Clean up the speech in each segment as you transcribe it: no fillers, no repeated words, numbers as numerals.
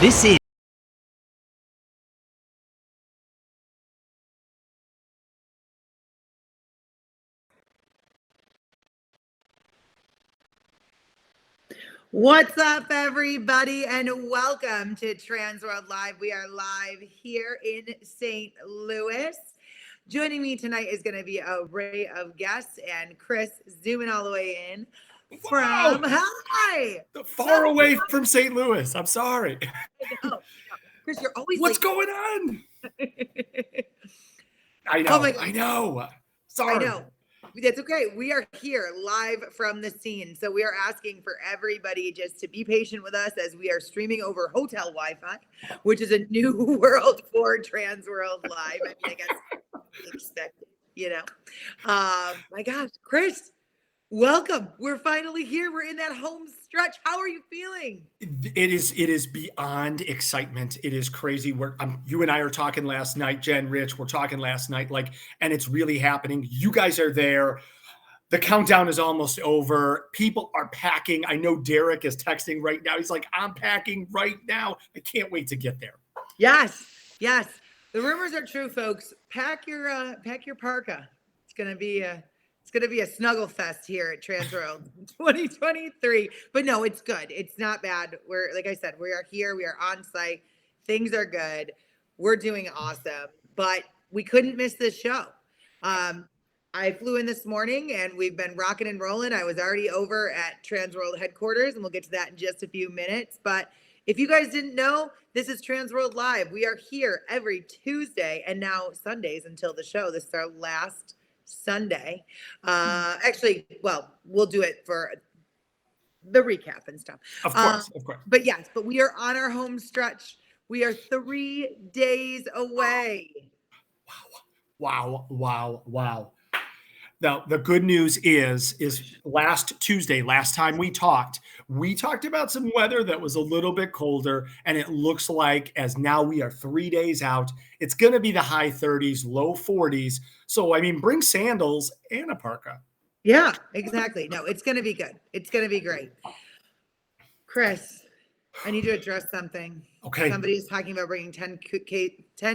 This is What's up, everybody, and welcome to TransWorld Live. We are live here in St. Louis. Joining me tonight is going to be an array of guests, and Kris zooming all the way in from hi, far away from St. Louis. I'm sorry. Kris, you're always What's late. going on? I know. Oh my God. I know. Sorry. I know. That's okay. We are here live from the scene. So we are asking for everybody just to be patient with us as we are streaming over hotel Wi-Fi, which is a new world for TransWorld Live. I mean, I guess expected, you know. My gosh, Kris, welcome. We're finally here. We're in that home stretch. How are you feeling? It is beyond excitement. It is crazy. You and I are talking last night, Jen, Rich, we're talking last night, and it's really happening. You guys are there. The countdown is almost over. People are packing. I know Derek is texting right now. He's like, I'm packing right now. I can't wait to get there. Yes. The rumors are true, folks. Pack your parka. It's gonna be a snuggle fest here at TransWorld 2023. But no, it's good. It's not bad. Like I said, we are here. We are on site. Things are good. We're doing awesome. But we couldn't miss this show. I flew in this morning and we've been rocking and rolling. I was already over at TransWorld headquarters, and we'll get to that in just a few minutes. But if you guys didn't know, this is TransWorld Live. We are here every Tuesday and now Sundays until the show. This is our last Sunday. Actually, well, we'll do it for the recap and stuff. Of course. But yes, we are on our home stretch. We are 3 days away. Wow. Now, the good news is last Tuesday, last time we talked about some weather that was a little bit colder, and it looks like as now we are 3 days out, it's going to be the high 30s, low 40s. So, I mean, bring sandals and a parka. Yeah, exactly. No, it's going to be good. It's going to be great. Kris, I need to address something. Okay. Somebody's talking about bringing 10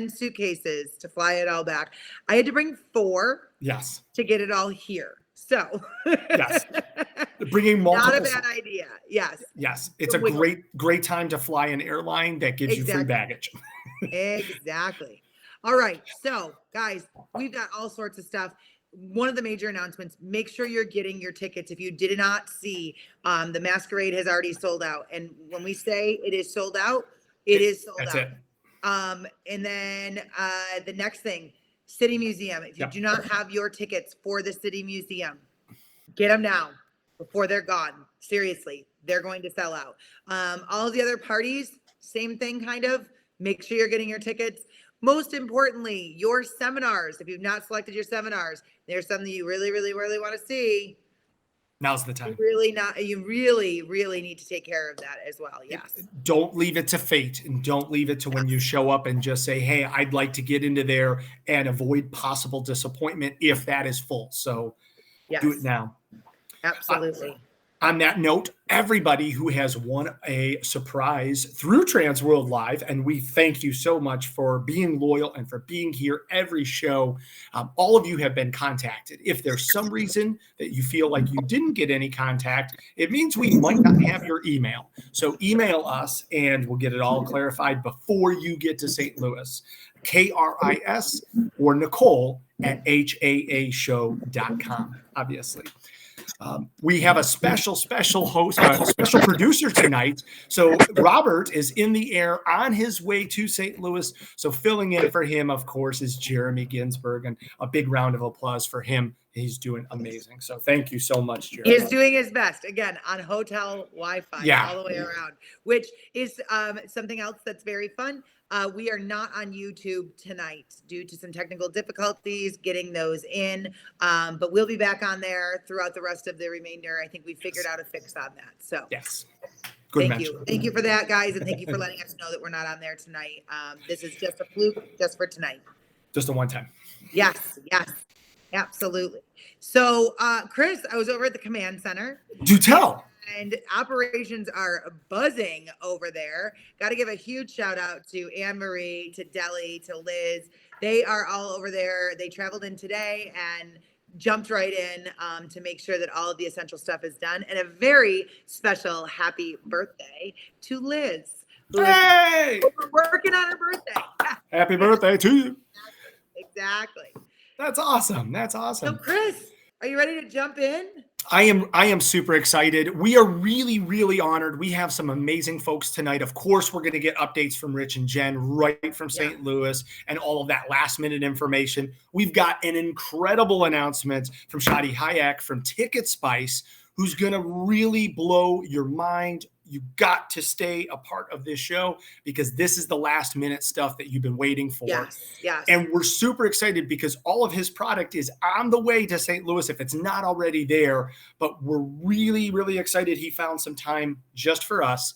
suitcases to fly it all back. I had to bring 4. Yes. To get it all here. So. Yes. Bringing multiple. Not a bad idea. Yes. Yes. It's a great time to fly an airline that gives you free baggage. Exactly. All right. So, guys, we've got all sorts of stuff. One of the major announcements, make sure you're getting your tickets. If you did not see, the Masquerade has already sold out. And when we say it is sold out, it is sold out. That's it. And then the next thing, City Museum. If you do not have your tickets for the City Museum, get them now before they're gone. Seriously, they're going to sell out. All of the other parties, same thing kind of. Make sure you're getting your tickets. Most importantly, your seminars. If you've not selected your seminars, there's something you really, really, really want to see. Now's the time. You really need to take care of that as well. Yes. Don't leave it to fate, and don't leave it to when you show up and just say, hey, I'd like to get into there and avoid possible disappointment if that is full. So do it now. Absolutely. On that note, everybody who has won a surprise through TransWorld Live, and we thank you so much for being loyal and for being here every show. All of you have been contacted. If there's some reason that you feel like you didn't get any contact, it means we might not have your email. So email us and we'll get it all clarified before you get to St. Louis. KRIS or Nicole at haashow.com, obviously. We have a special host, special producer tonight. So Robert is in the air on his way to St. Louis. So filling in for him, of course, is Jeremy Ginsburg, and a big round of applause for him. He's doing amazing. So thank you so much, Jeremy. He's doing his best, again, on hotel Wi-Fi all the way around, which is something else that's very fun. We are not on YouTube tonight due to some technical difficulties getting those in, but we'll be back on there throughout the rest of the remainder. I think we figured out a fix on that. So yes. Thank you for that, guys, and thank you for letting us know that we're not on there tonight. This is just a fluke, just for tonight. Just a one time. Yes, absolutely. So, Kris, I was over at the command center. Do tell. And operations are buzzing over there. Got to give a huge shout out to Anne Marie, to Deli, to Liz. They are all over there. They traveled in today and jumped right in to make sure that all of the essential stuff is done. And a very special happy birthday to Liz, who is Hey! working on her birthday. Happy birthday to you. Exactly. That's awesome. That's So, awesome. Kris, are you ready to jump in? I am super excited. We are really, really honored. We have some amazing folks tonight. Of course, we're going to get updates from Rich and Jen right from St. Louis and all of that last minute information. We've got an incredible announcement from Shadi Hayek from TicketSpice, who's going to really blow your mind. You got to stay a part of this show because this is the last minute stuff that you've been waiting for. Yes. And we're super excited because all of his product is on the way to St. Louis if it's not already there. But we're really, really excited he found some time just for us.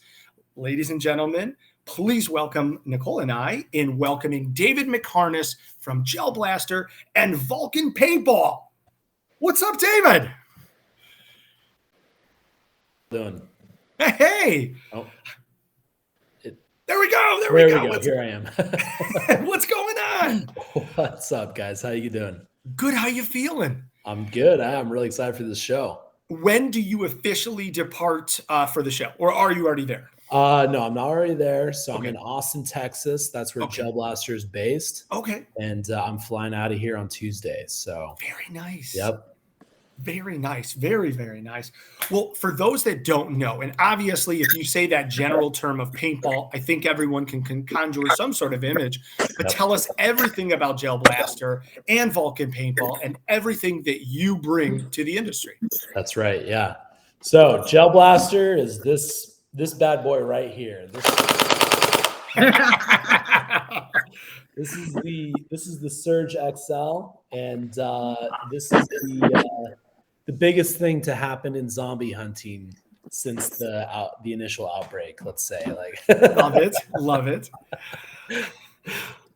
Ladies and gentlemen, please welcome Nicole and I in welcoming David McHarness from Gel Blaster and Vulcan Paintball. What's up, David? Doing. Hey. Oh. There we go. There we go. Here I am. What's going on? What's up, guys? How you doing? Good. How you feeling? I'm good. I'm really excited for this show. When do you officially depart for the show, or are you already there? No, I'm not already there. So I'm in Austin, Texas. That's where Gel Blaster is based. Okay. And I'm flying out of here on Tuesday. So very nice. Yep. Very nice. Very, very nice. Well, for those that don't know, and obviously if you say that general term of paintball, I think everyone can conjure some sort of image, but tell us everything about Gel Blaster and Vulcan Paintball and everything that you bring to the industry. That's right. Yeah. So Gel Blaster is this bad boy right here. This is the Surge XL, and this is the biggest thing to happen in zombie hunting since the initial outbreak. Let's say, love it.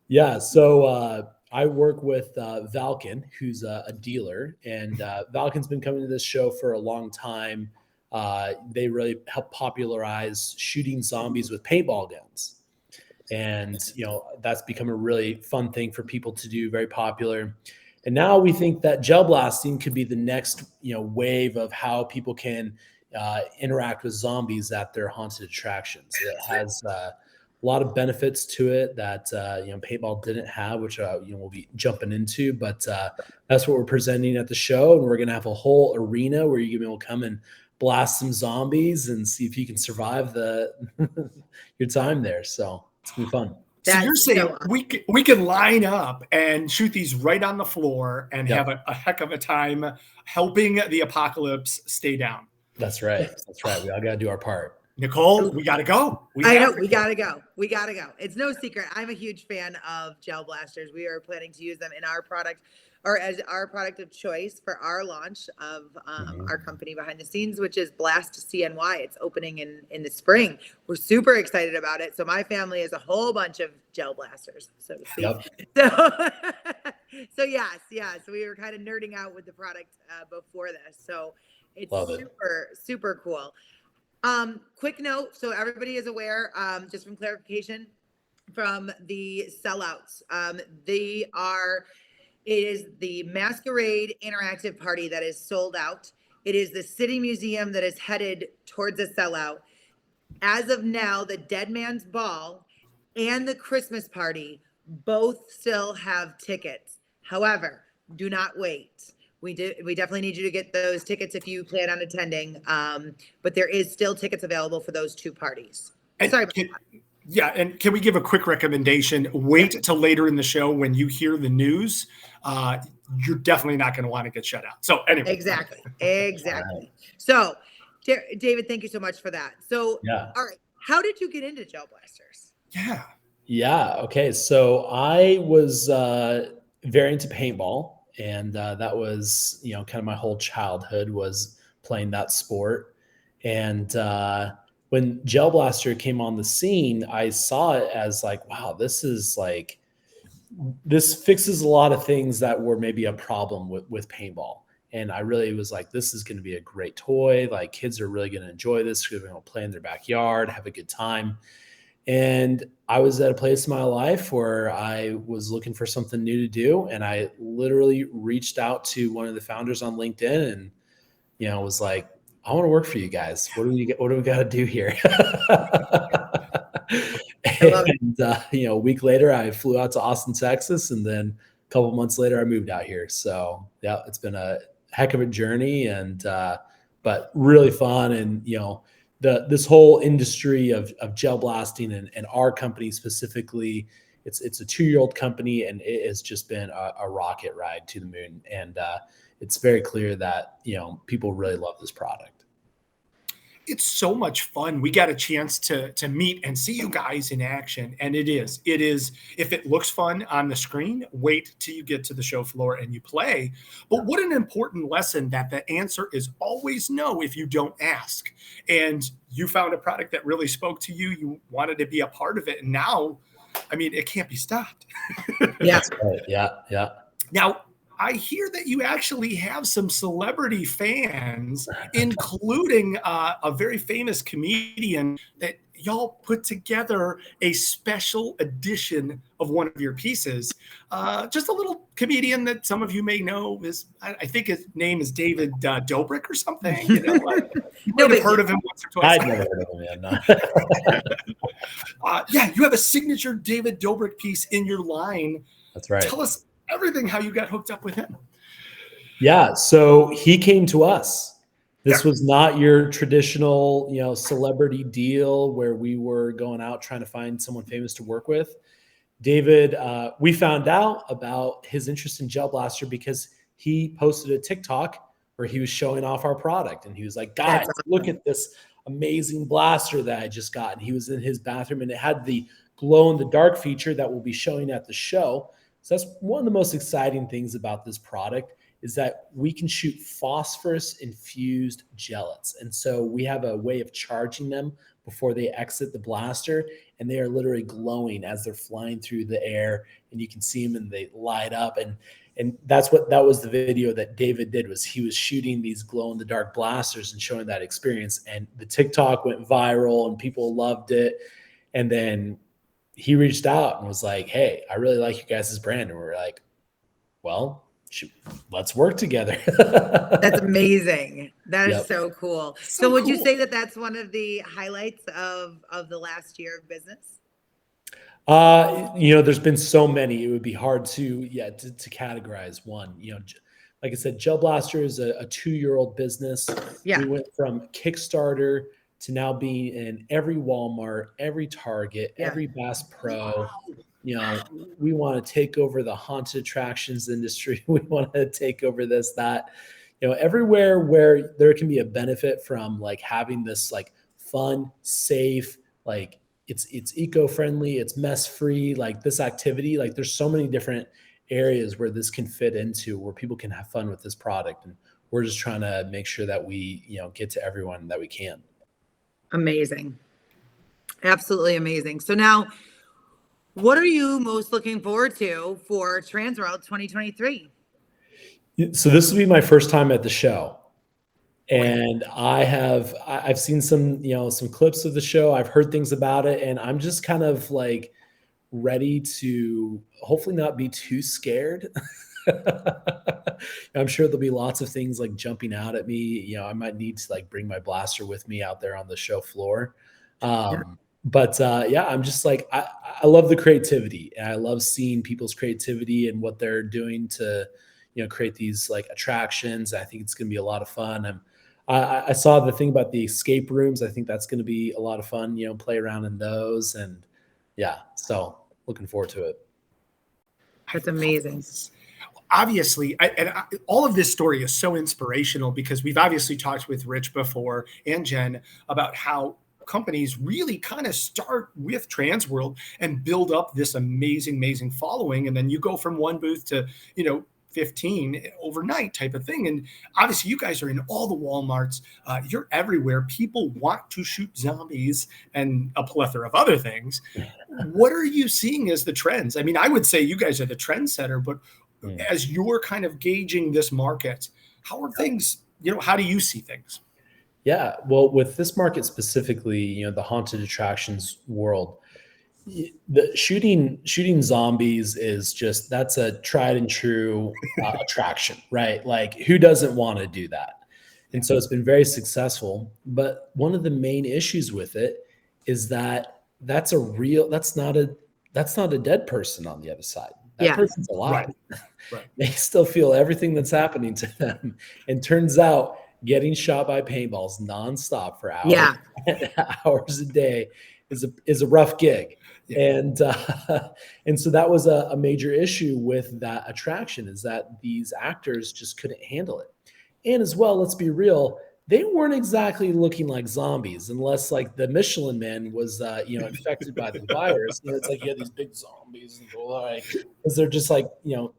Yeah. So I work with Vulcan, who's a dealer, and Vulcan's been coming to this show for a long time. They really help popularize shooting zombies with paintball guns. And, that's become a really fun thing for people to do, very popular. And now we think that gel blasting could be the next, wave of how people can interact with zombies at their haunted attractions. It has a lot of benefits to it that, paintball didn't have, which, we'll be jumping into. But that's what we're presenting at the show. And we're going to have a whole arena where you're going to be able to come and blast some zombies and see if you can survive your time there. So it's going to be fun. So you're saying we can line up and shoot these right on the floor and have a heck of a time helping the apocalypse stay down. That's right. That's right. We all got to do our part. Nicole, we got to go. We got to go. We got to go. It's no secret. I'm a huge fan of Gel Blasters. We are planning to use them in our product or as our product of choice for our launch of our company behind the scenes, which is Blast CNY. It's opening in the spring. We're super excited about it. So my family has a whole bunch of Gel Blasters, so to speak. Yep. So yes. So we were kind of nerding out with the product before this. So it's super cool. Quick note, so everybody is aware, just from clarification from the sellouts. It is the Masquerade Interactive Party that is sold out. It is the City Museum that is headed towards a sellout. As of now, the Dead Man's Ball and the Christmas Party both still have tickets. However, do not wait. We definitely need you to get those tickets if you plan on attending. But there is still tickets available for those two parties. Yeah, and can we give a quick recommendation? Wait till later in the show when you hear the news. You're definitely not going to want to get shut out. So anyway. Exactly. So, David, thank you so much for that. So, all right, how did you get into Gel Blasters? Yeah. Okay. So I was very into paintball. And that was, kind of my whole childhood was playing that sport. And when Gel Blaster came on the scene, I saw it as like, wow, this fixes a lot of things that were maybe a problem with paintball. And I really was like, this is going to be a great toy. Like kids are really going to enjoy this. They're going to play in their backyard, have a good time. And I was at a place in my life where I was looking for something new to do. And I literally reached out to one of the founders on LinkedIn and, was like, I want to work for you guys. What do we got to do here? And, a week later I flew out to Austin, Texas. And then a couple months later I moved out here. So yeah, it's been a heck of a journey and, but really fun. And, this whole industry of gel blasting and our company specifically, it's a 2-year-old company and it has just been a rocket ride to the moon. And it's very clear that, people really love this product. It's so much fun. We got a chance to meet and see you guys in action. And it is, if it looks fun on the screen, wait till you get to the show floor and you play. But what an important lesson that the answer is always no if you don't ask. And you found a product that really spoke to you. You wanted to be a part of it. And now, it can't be stopped. Yeah. Right. Yeah. Now, I hear that you actually have some celebrity fans, including a very famous comedian that y'all put together a special edition of one of your pieces. Just a little comedian that some of you may know is, I think his name is David Dobrik or something. You might have heard of him once or twice. I'd never heard of him. No. Yeah, you have a signature David Dobrik piece in your line. That's right. Tell us everything how you got hooked up with him. Yeah, so he came to us. This was not your traditional, celebrity deal where we were going out trying to find someone famous to work with. David, we found out about his interest in Gel Blaster because he posted a TikTok where he was showing off our product. And he was like, guys, look at this amazing blaster that I just got. And he was in his bathroom and it had the glow in the dark feature that we'll be showing at the show. So that's one of the most exciting things about this product is that we can shoot phosphorus infused gellets. And so we have a way of charging them before they exit the blaster, and they are literally glowing as they're flying through the air, and you can see them and they light up. And that was the video that David did, was he was shooting these glow in the dark blasters and showing that experience. And the TikTok went viral and people loved it. And then he reached out and was like, hey, I really like you guys' brand. And we're like, well, let's work together. That's amazing. That is so cool. So would you say that that's one of the highlights of the last year of business? There's been so many, it would be hard to categorize one. Like I said, Gel Blaster is a 2-year-old business. Yeah. We went from Kickstarter to now being in every Walmart, every Target, every Bass Pro. We want to take over the haunted attractions industry. We want to take over this, that, everywhere where there can be a benefit from like having this like fun, safe, like it's eco-friendly, it's mess-free, like this activity, like there's so many different areas where this can fit into, where people can have fun with this product. And we're just trying to make sure that we, get to everyone that we can. Amazing. Absolutely amazing. So now, what are you most looking forward to for TransWorld 2023? So this will be my first time at the show. And I've seen some clips of the show. I've heard things about it, and I'm just kind of like ready to hopefully not be too scared. I'm sure there'll be lots of things like jumping out at me. I might need to like bring my blaster with me out there on the show floor. But I'm just like, I love the creativity, and I love seeing people's creativity and what they're doing to, create these like attractions. I think it's going to be a lot of fun. I saw the thing about the escape rooms. I think that's going to be a lot of fun, play around in those. And so looking forward to it. That's amazing. Obviously, all of this story is so inspirational because we've obviously talked with Rich before and Jen about how companies really kind of start with TransWorld and build up this amazing following. And then you go from one booth to, 15 overnight type of thing. And obviously you guys are in all the Walmarts. You're everywhere. People want to shoot zombies and a plethora of other things. What are you seeing as the trends? I mean, I would say you guys are the trendsetter, but as you're kind of gauging this market, How are things, how do you see things? Yeah, well, with this market specifically, the haunted attractions world, the shooting zombies is just, that's a tried and true attraction, right? Like, who doesn't want to do that? And so it's been very successful. But one of the main issues with it is that that's not a dead person on the other side. That person's alive. Right. They still feel everything that's happening to them. And turns out getting shot by paintballs nonstop for hours, hours a day is a rough gig. And so that was a major issue with that attraction, is that these actors just couldn't handle it. And as well, let's be real, they weren't exactly looking like zombies, unless like the Michelin Man was, infected by the virus. It's like you had these big zombies and go like, because they're just like,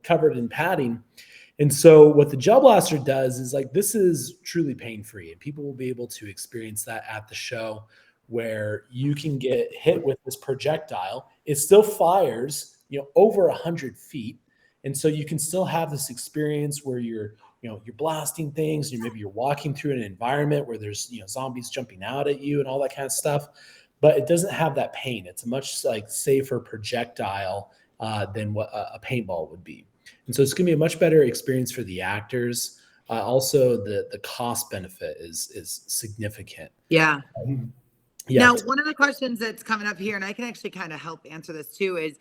covered in padding. And so what the Gel Blaster does is, like, this is truly pain-free, and people will be able to experience that at the show, where you can get hit with this projectile. It still fires, over 100 feet. And so you can still have this experience where you're blasting things, maybe you're walking through an environment where there's, zombies jumping out at you and all that kind of stuff, but it doesn't have that pain. It's a much like safer projectile than what a paintball would be. And so it's going to be a much better experience for the actors. Also, the cost benefit is significant. Yeah. Yeah. Now, one of the questions that's coming up here, and I can actually kind of help answer this too, is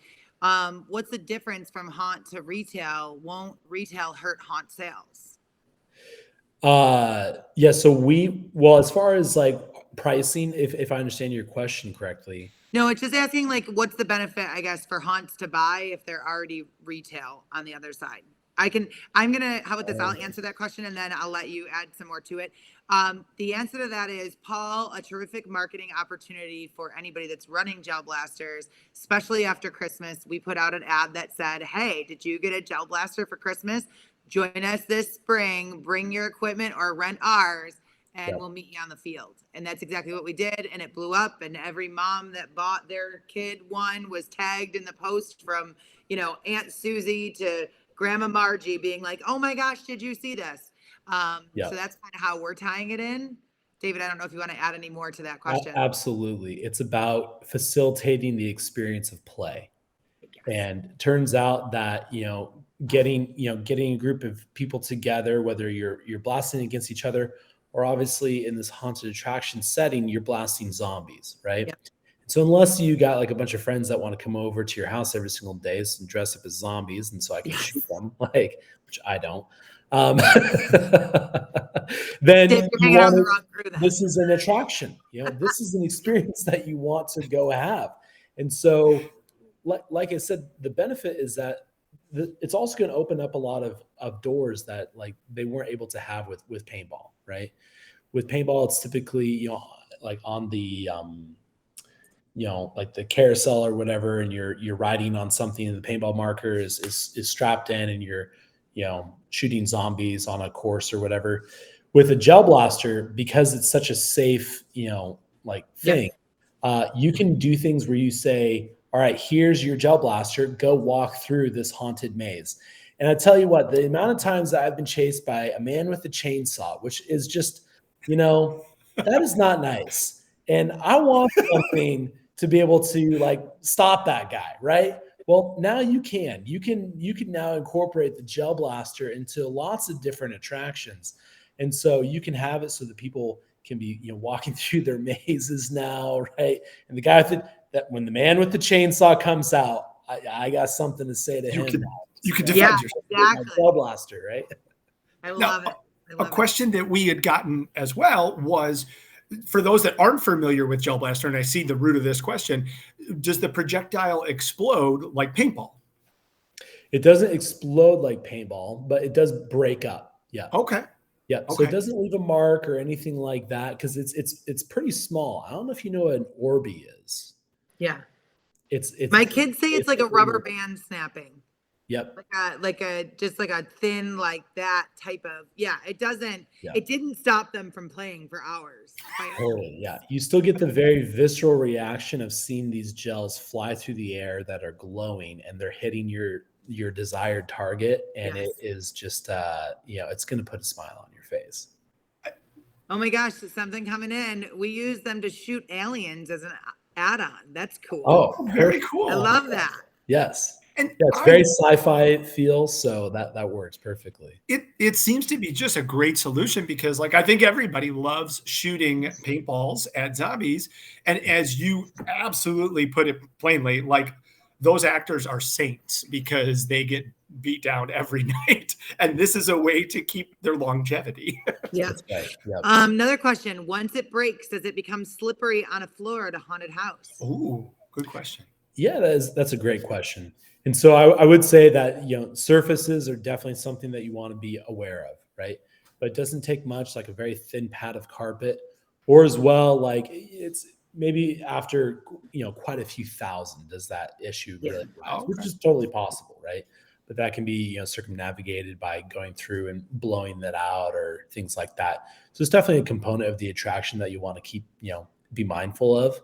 what's the difference from haunt to retail? Won't retail hurt haunt sales? Yeah. So as far as like pricing, if I understand your question correctly. No, it's just asking, like, what's the benefit, I guess, for haunts to buy if they're already retail on the other side? How about this? I'll answer that question and then I'll let you add some more to it. The answer to that is, Paul, a terrific marketing opportunity for anybody that's running Gel Blasters, especially after Christmas. We put out an ad that said, hey, did you get a Gel Blaster for Christmas? Join us this spring, bring your equipment or rent ours, and we'll meet you on the field. And that's exactly what we did. And it blew up. And every mom that bought their kid one was tagged in the post, from, Aunt Susie to Grandma Margie, being like, oh my gosh, did you see this? So that's kind of how we're tying it in. David, I don't know if you want to add any more to that question. Absolutely. It's about facilitating the experience of play. Yes. And it turns out that, getting a group of people together, whether you're blasting against each other, or obviously in this haunted attraction setting, you're blasting zombies, right? Yep. So unless you got like a bunch of friends that want to come over to your house every single day and dress up as zombies, and so I can shoot them, which I don't, then this is an attraction. This is an experience that you want to go have. And so, like I said, the benefit is that it's also going to open up a lot of doors that like they weren't able to have with paintball, right? With paintball, it's typically, like on the, like the carousel or whatever, and you're riding on something, and the paintball marker is strapped in, and you're, shooting zombies on a course or whatever. With a Gel Blaster, because it's such a safe, thing, you can do things where you say, all right, here's your Gel Blaster, go walk through this haunted maze. And I tell you what, the amount of times that I've been chased by a man with a chainsaw, which is just, that is not nice. And I want something to be able to like stop that guy, right? Well, now you can now incorporate the Gel Blaster into lots of different attractions. And so you can have it so that people can be, walking through their mazes now, right? And the guy that when the man with the chainsaw comes out, I got something to say to him. You can defend yourself. Exactly. Gel Blaster, right? I love it. A question that we had gotten as well was, for those that aren't familiar with Gel Blaster, and I see the root of this question, does the projectile explode like paintball? It doesn't explode like paintball, but it does break up. Yeah. Okay. Yeah. Okay. So it doesn't leave a mark or anything like that, because it's pretty small. I don't know if you know what an Orby is. Yeah. It's my kids say it's like a rubber band snapping. Yep. Just like a thin, like that type of, it doesn't, Yeah. it didn't stop them from playing for hours. Totally. Yeah. You still get the very visceral reaction of seeing these gels fly through the air that are glowing and they're hitting your desired target. And Yes. it is just, it's going to put a smile on your face. Oh my gosh, there's something coming in. We use them to shoot aliens as an add-on. That's cool. Oh, very cool. I love that. Yes. And yeah, it's very sci-fi feel, so that works perfectly. It seems to be just a great solution because, like, I think everybody loves shooting paintballs at zombies, and as you absolutely put it plainly, like, those actors are saints because they get beat down every night, and this is a way to keep their longevity. Yeah. That's right. Yep. Another question: once it breaks, does it become slippery on a floor at a haunted house? Oh, good question. Yeah, that's a great question. And so I would say that, surfaces are definitely something that you want to be aware of, right? But it doesn't take much, like a very thin pad of carpet, or as well, like it's maybe after, quite a few thousand does that issue really rise, which is totally possible, right? But that can be, circumnavigated by going through and blowing that out or things like that. So it's definitely a component of the attraction that you want to keep, be mindful of.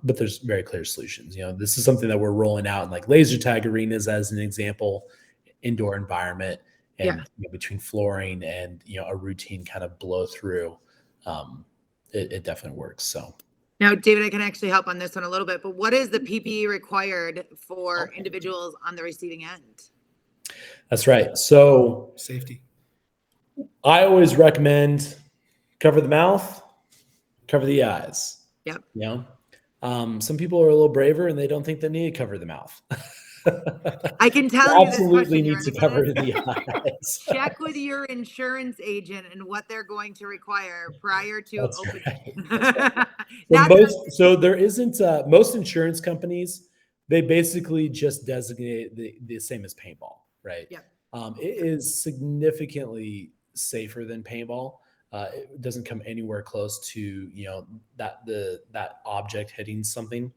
But there's very clear solutions. This is something that we're rolling out in like laser tag arenas as an example, indoor environment, and between flooring and a routine kind of blow through, it definitely works. So now, David, I can actually help on this one a little bit. But what is the PPE required for individuals on the receiving end? That's right. So safety. I always recommend cover the mouth, cover the eyes. Yep. Some people are a little braver and they don't think they need to cover the mouth. I can tell you absolutely need to cover the eyes. Check with your insurance agent and what they're going to require prior to opening. Right. So there isn't most insurance companies, they basically just designate the same as paintball, right? Yeah. It is significantly safer than paintball. It doesn't come anywhere close to that object hitting something,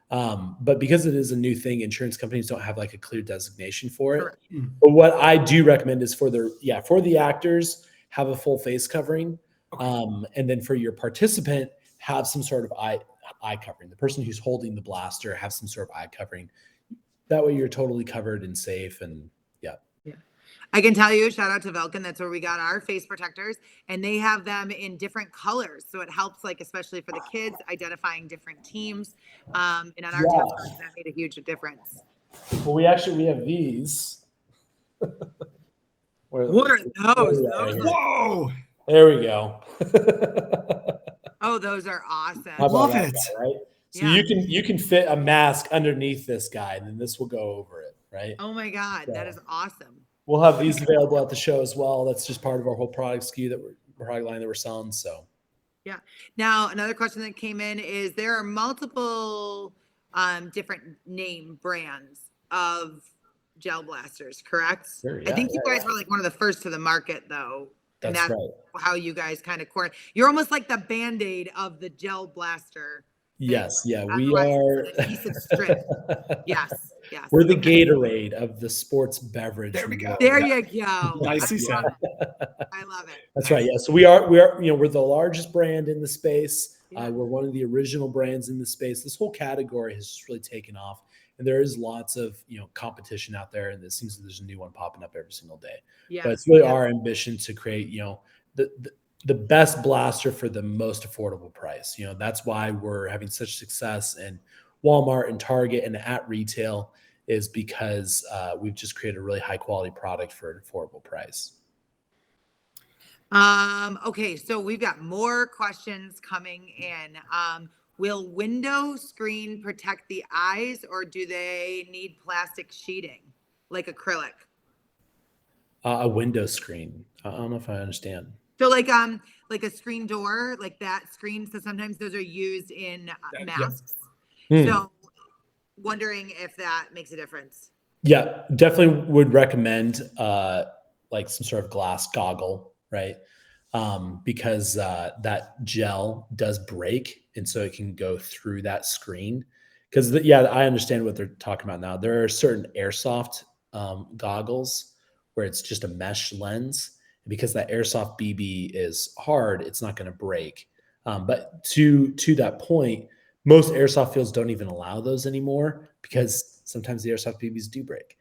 but because it is a new thing, insurance companies don't have like a clear designation for it. Correct. But what I do recommend is for the actors, have a full face covering, and then for your participant, have some sort of eye covering. The person who's holding the blaster have some sort of eye covering. That way, you're totally covered and safe. And I can tell you, shout out to Velkin. That's where we got our face protectors, and they have them in different colors. So it helps, like, especially for the kids, identifying different teams. And on our test, that made a huge difference. Well, we have these. What are those? Whoa! There we go. Oh, those are awesome. I love it. Guy, right? So you can fit a mask underneath this guy, and then this will go over it, right? Oh my God, that is awesome. We'll have these available at the show as well. That's just part of our whole product SKU product line that we're selling. So, yeah. Now, another question that came in is there are multiple different name brands of gel blasters, correct? Sure, I think you guys were like one of the first to the market, though. That's right. How you guys kind of corner. You're almost like the Band-Aid of the gel blaster. Yes, yeah, we are. Strip. Yes. We're the Gatorade of the sports beverage. There we go. There you go. Nicely said. I love it. That's right. Yeah. So we are, we're the largest brand in the space. We're one of the original brands in the space. This whole category has just really taken off, and there is lots of competition out there, and it seems that there's a new one popping up every single day. Yeah. But it's really our ambition to create, the best blaster for the most affordable price. That's why we're having such success in Walmart and Target and at retail, is because we've just created a really high quality product for an affordable price. Okay, so we've got more questions coming in. Will window screen protect the eyes, or do they need plastic sheeting like acrylic? A window screen. I don't know if I understand. So like a screen door, like that screen. So sometimes those are used in masks. So wondering if that makes a difference. Yeah, definitely would recommend like some sort of glass goggle, right? Because that gel does break, and so it can go through that screen. Because I understand what they're talking about now. There are certain airsoft goggles where it's just a mesh lens. And because that airsoft BB is hard, it's not going to break. But to that point, most airsoft fields don't even allow those anymore because sometimes the airsoft BBs do break.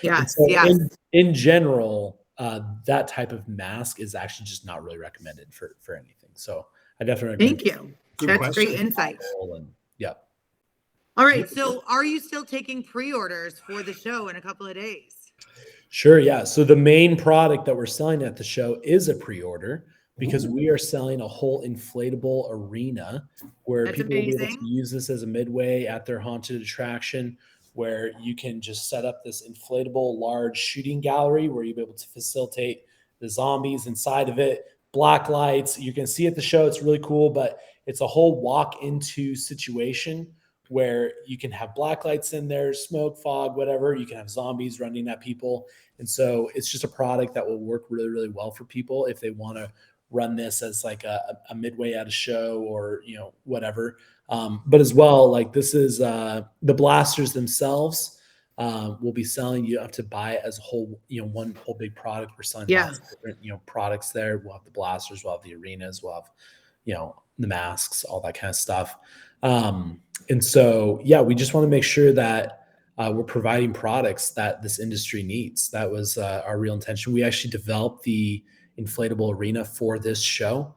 Yes, So yes. in general, that type of mask is actually just not really recommended for anything. So I definitely Thank you. Good That's question. great insight. And, yeah. All right. So are you still taking pre-orders for the show in a couple of days? Sure. Yeah. So the main product that we're selling at the show is a pre-order because we are selling a whole inflatable arena where That's people will be able amazing. to use this as a midway at their haunted attraction, where you can just set up this inflatable large shooting gallery where you'll be able to facilitate the zombies inside of it, black lights. You can see at the show, it's really cool, but it's a whole walk into situation where you can have black lights in there, smoke, fog, whatever. You can have zombies running at people. And so it's just a product that will work really, really well for people if they want to run this as like a midway at a show or, whatever. But as well, like this is the blasters themselves will be selling. You have to buy it as a whole, one whole big product. We're selling lots of different, products there. We'll have the blasters, we'll have the arenas, we'll have, the masks, all that kind of stuff. And so, yeah, we just want to make sure that we're providing products that this industry needs. That was our real intention. We actually developed the inflatable arena for this show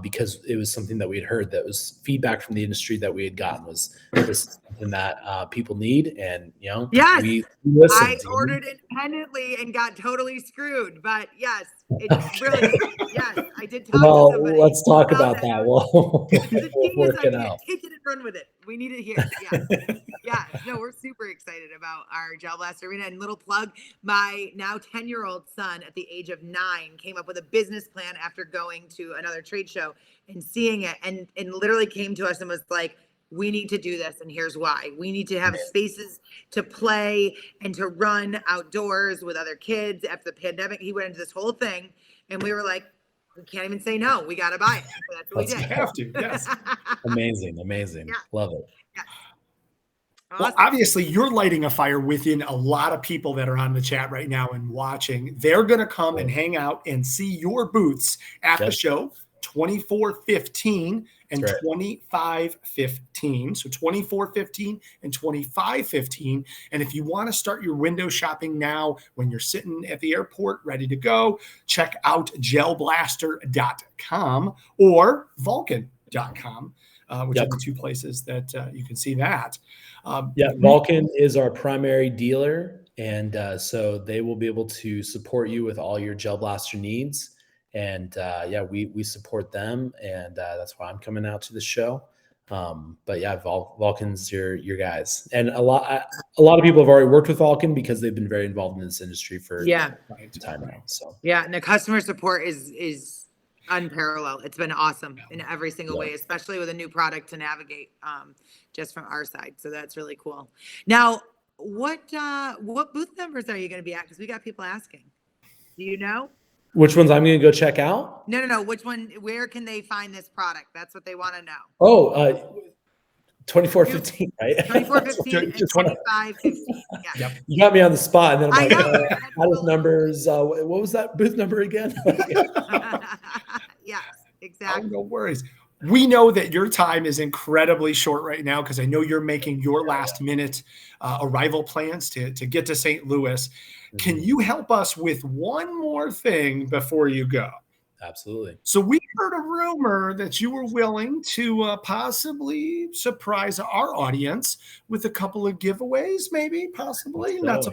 because it was something that we had heard, that was feedback from the industry that we had gotten, was this is something that people need. And, Yes. we listened. I ordered independently and got totally screwed, but yes, it's brilliant. Yes, I did talk to somebody. Let's talk about that. Well, the we'll genius work it idea. out. Take it and run with it. We need it here. Yeah. Yeah. No, we're super excited about our Gel Blast Arena. And little plug, my now 10-year-old son at the age of 9 came up with a business plan after going to another trade show and seeing it, and literally came to us and was like, we need to do this, and here's why. We need to have spaces to play and to run outdoors with other kids. After the pandemic, he went into this whole thing, and we were like, we can't even say no. We got to buy it. So that's what we did. You have to, yes. Amazing. Yeah. Love it. Yeah. Well, Awesome. obviously, you're lighting a fire within a lot of people that are on the chat right now and watching. They're going to come and hang out and see your booths at the show, 2415 and 2515. So 2415 and 2515. And if you want to start your window shopping now, when you're sitting at the airport ready to go, check out gelblaster.com or vulcan.com. Which are the two places that you can see that. Vulcan is our primary dealer. And so they will be able to support you with all your Gel Blaster needs. And we support them. And that's why I'm coming out to the show. But yeah, Vulcan's your guys. And a lot of people have already worked with Vulcan because they've been very involved in this industry for time now. So and the customer support is unparalleled. It's been awesome in every single way, especially with a new product to navigate just from our side. So that's really cool. Now, what booth numbers are you going to be at? Because we got people asking. Do you know? Which ones I'm going to go check out? No. Which one? Where can they find this product? That's what they want to know. 2415, right? 2415 and 2515. Yeah. You got me on the spot, and then I'm like, I know. numbers. What was that booth number again? Yes, exactly. Oh, no worries. We know that your time is incredibly short right now because I know you're making your last minute arrival plans to get to St. Louis. Mm-hmm. Can you help us with one more thing before you go? Absolutely. So we heard a rumor that you were willing to possibly surprise our audience with a couple of giveaways, maybe, possibly. Let's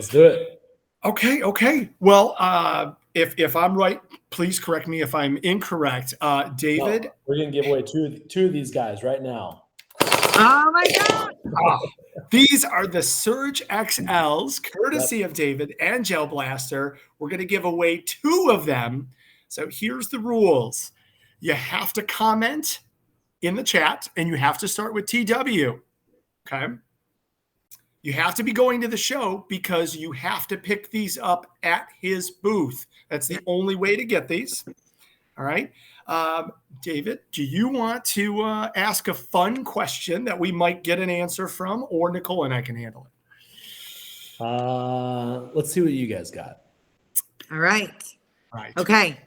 do it. Okay. Well, if I'm right, please correct me if I'm incorrect. David, we're gonna give away two of these guys right now. Oh my God! These are the Surge XLs, courtesy of David and Gel Blaster. We're going to give away 2 of them. So here's the rules. You have to comment in the chat, and you have to start with TW. Okay? You have to be going to the show because you have to pick these up at his booth. That's the only way to get these. All right. David, do you want to ask a fun question that we might get an answer from, or Nicole and I can handle it? Let's see what you guys got. All right. Right. Okay.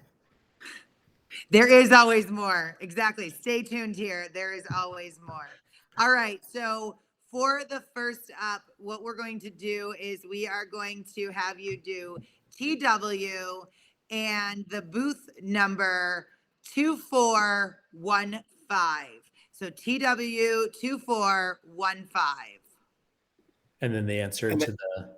There is always more. Exactly. Stay tuned here. There is always more. All right. So for the first up, what we're going to do is we are going to have you do TW and the booth number 2415. So TW 2415. And then the answer And to the.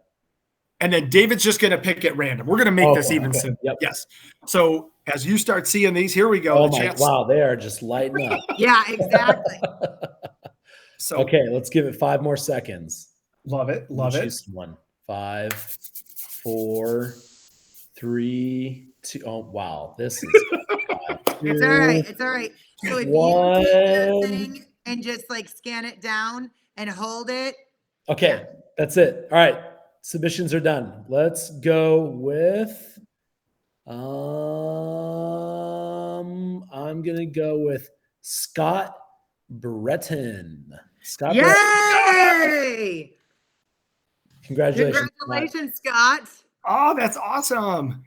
And then David's just going to pick at random. We're going to make this even simpler. Yep. Yes. So as you start seeing these, here we go. Oh wow, they are just lighting up. Yeah, exactly. So okay, let's give it 5 more seconds. Love it. Love it. Choose one. 5, 4, 3, 2. Oh wow, this is. It's all right. It's all right. So if you take the thing and just like scan it down and hold it. Okay, that's it. All right, submissions are done. Let's go with. I'm gonna go with Scott Breton. Scott. Yay! Congratulations. Congratulations, Scott. Oh, that's awesome.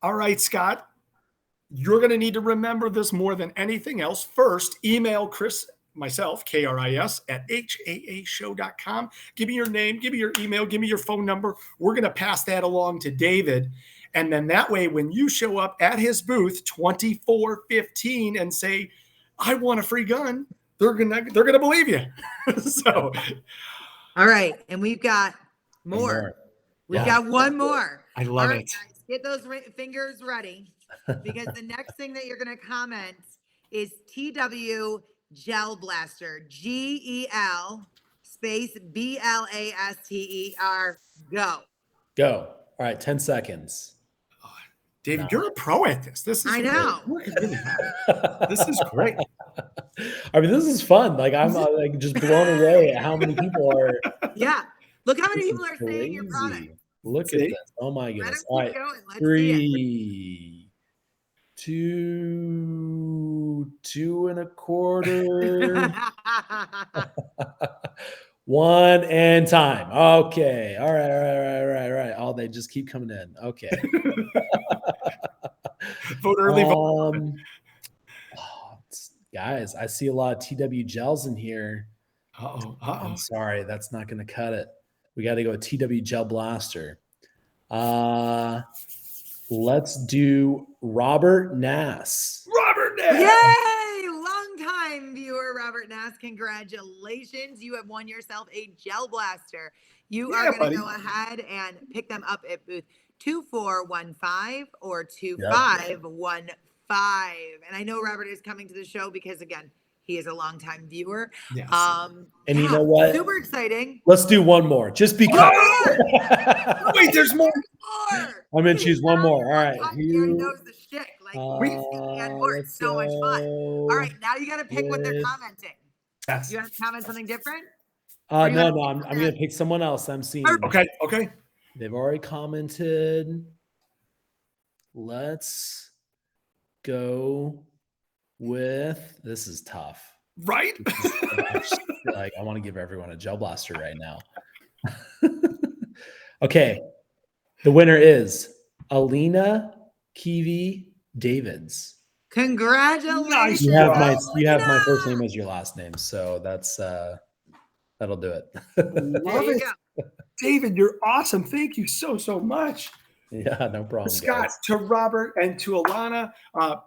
All right, Scott. You're going to need to remember this more than anything else. First, email Kris, myself, KRIS, at haashow.com. Give me your name, give me your email, give me your phone number. We're going to pass that along to David. And then that way, when you show up at his booth 2415 and say, I want a free gun, they're gonna believe you. So, all right, and we've got more. We've got one more. I love it. Guys, get those fingers ready, because the next thing that you're gonna comment is TW Gel Blaster. GEL space BLASTER. Go. Go. All right, 10 seconds. David, you're a pro at this. This is I know. really hard. This is great. I mean, this is fun. Like I'm like just blown away at how many people are. Yeah. Look how many This people is are saying your product. Look at this. Oh my goodness. All right. Let's 3, 2, 2.25. 1 and time. Okay. All right. Oh, they just keep coming in. Okay. Vote early. Guys, I see a lot of TW gels in here. I'm sorry, that's not going to cut it. We got to go with TW Gel Blaster. Let's do Robert Nass. Yay! Long-time viewer Robert Nass. Congratulations. You have won yourself a Gel Blaster. You are going to go ahead and pick them up at booth 2415 or 2515. And I know Robert is coming to the show because, again, he is a longtime viewer. Yes. And you know what? Super exciting. Let's do one more, just because. Wait, there's more. I'm gonna choose one more. All right. He knows the shit. Like, it's so much fun. All right, now you got to pick what they're commenting. Yes. You want to comment something different? No. I'm gonna pick someone else. I'm seeing. Okay. They've already commented. Let's go with. This is tough. Right? Like I want to give everyone a Gel Blaster right now. Okay. The winner is Alina Kiwi Davids. Congratulations. You have my first name as your last name, so that's that'll do it. There you go. David, you're awesome. Thank you so much. Yeah, no problem. Scott, guys. to Robert, and to Alana,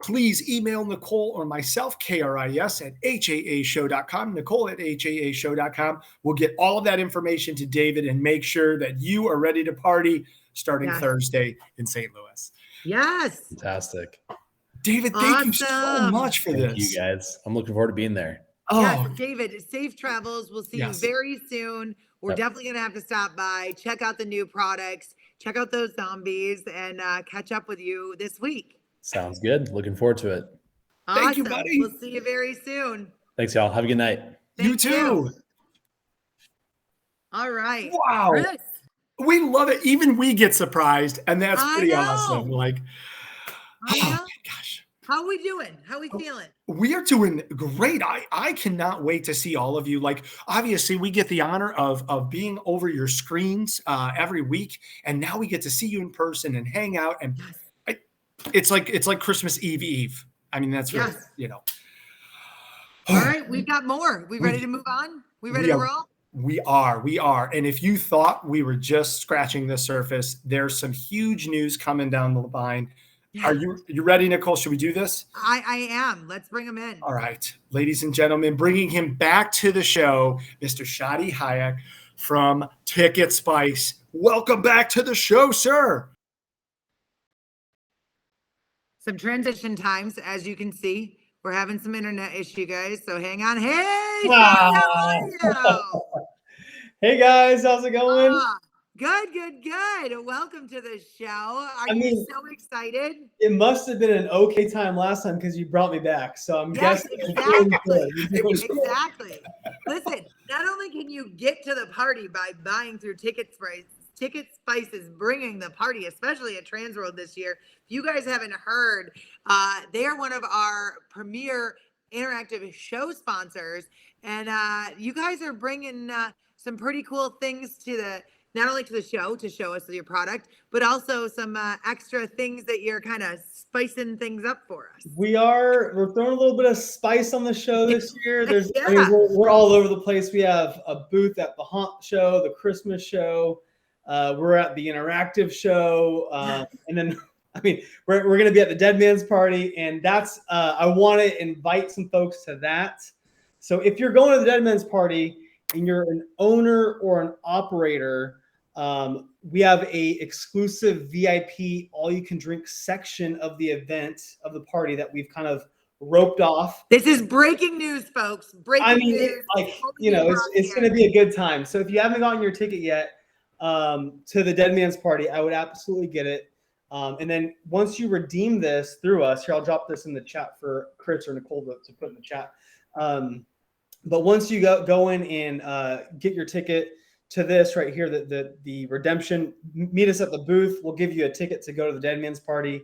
please email Nicole or myself, KRIS, at haashow.com, Nicole at haashow.com. We'll get all of that information to David and make sure that you are ready to party starting Thursday in St. Louis. Yes. Fantastic. David, thank you so much for this. Thank you guys. I'm looking forward to being there. Yes, David, safe travels. We'll see you very soon. We're Yep. definitely going to have to stop by, check out the new products, check out those zombies, and catch up with you this week. Sounds good. Looking forward to it. Awesome. Thank you, buddy. We'll see you very soon. Thanks, y'all. Have a good night. You too. All right. Wow. Kris. We love it. Even we get surprised, and that's pretty awesome. Like, I know. my gosh. How we doing? How we feeling? We are doing great. I cannot wait to see all of you. Like, obviously, we get the honor of being over your screens every week, and now we get to see you in person and hang out. And it's like Christmas Eve. I mean, that's really, All right, we've got more. We ready to move on? We ready to roll? We are. And if you thought we were just scratching the surface, there's some huge news coming down the line. Yeah. Are you ready, Nicole? Should we do this? I am. Let's bring him in. All right. Ladies and gentlemen, bringing him back to the show, Mr. Shadi Hayek from TicketSpice. Welcome back to the show, sir. Some transition times, as you can see. We're having some internet issue, guys, so hang on. Hey, wow. How are you? Hey, guys. How's it going? Good. Welcome to the show. Are you so excited? It must have been an okay time last time because you brought me back. So I'm guessing. Exactly. Listen, not only can you get to the party by buying through TicketSpice, TicketSpice is bringing the party, especially at TransWorld this year. If you guys haven't heard, they are one of our premier interactive show sponsors. And you guys are bringing some pretty cool things to not only to the show to show us your product, but also some extra things that you're kind of spicing things up for us. We're throwing a little bit of spice on the show this year. We're all over the place. We have a booth at the Haunt show, the Christmas show. We're at the interactive show. And then, we're going to be at the Dead Man's Party. And that's, I want to invite some folks to that. So if you're going to the Dead Man's Party and you're an owner or an operator, we have a exclusive VIP all-you-can-drink section of the event of the party that we've kind of roped off. This is breaking news, folks. Breaking news. It's going to be a good time. So if you haven't gotten your ticket yet to the Dead Man's Party, I would absolutely get it. And then once you redeem this through us, here, I'll drop this in the chat for Kris or Nicole to put in the chat. But once you go in and get your ticket to this right here, the redemption, meet us at the booth. We'll give you a ticket to go to the Dead Man's Party.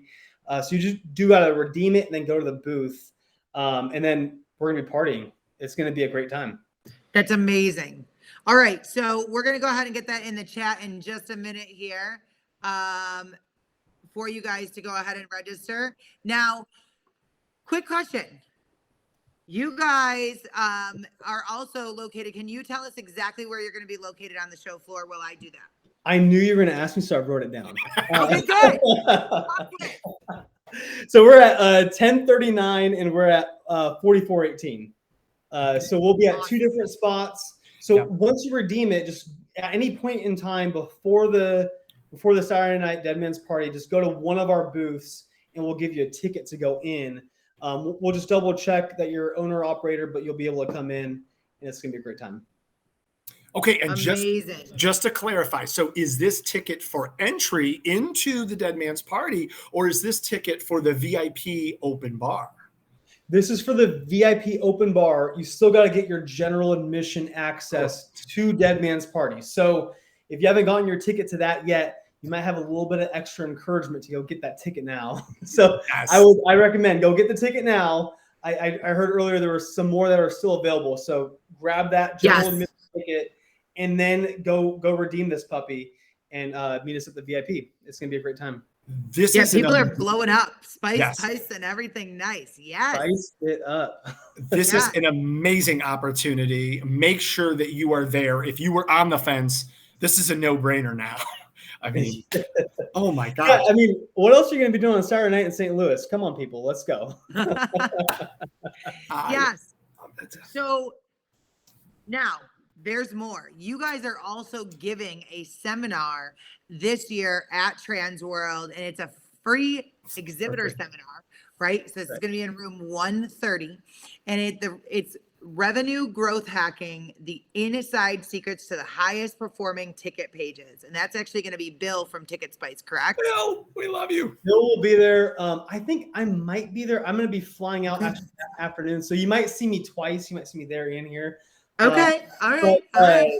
So you just do got to redeem it and then go to the booth. And then we're going to be partying. It's going to be a great time. That's amazing. All right. So we're going to go ahead and get that in the chat in just a minute here for you guys to go ahead and register. Now, quick question. You guys are also located. Can you tell us exactly where you're going to be located on the show floor while I do that? I knew you were going to ask me, so I wrote it down. Okay, good. So we're at 1039 and we're at 4418. So we'll be at two different spots. So once you redeem it, just at any point in time before the Saturday night Dead Man's Party, just go to one of our booths and we'll give you a ticket to go in. We'll just double check that you're owner operator, but you'll be able to come in and it's going to be a great time. Okay. And just to clarify, so is this ticket for entry into the Dead Man's Party or is this ticket for the VIP open bar? This is for the VIP open bar. You still got to get your general admission access to Dead Man's Party. So if you haven't gotten your ticket to that yet, you might have a little bit of extra encouragement to go get that ticket now. So yes. I recommend go get the ticket now. I heard earlier there were some more that are still available. So grab that general admission ticket and then go redeem this puppy and meet us at the VIP. It's going to be a great time. People are blowing up. Spice and everything nice. Yes. Spice it up. This is an amazing opportunity. Make sure that you are there. If you were on the fence, this is a no-brainer now. I mean, oh my God. Yeah, what else are you going to be doing on Saturday night in St. Louis? Come on, people. Let's go. Yes. So now there's more. You guys are also giving a seminar this year at TransWorld, and it's a free exhibitor seminar, right? So this is going to be in room 130, and it's revenue growth hacking, the inside secrets to the highest performing ticket pages. And that's actually going to be Bill from TicketSpice, correct? Bill, we love you. Bill will be there. I think I might be there. I'm going to be flying out that afternoon. So you might see me twice. You might see me there and here. Okay. All right.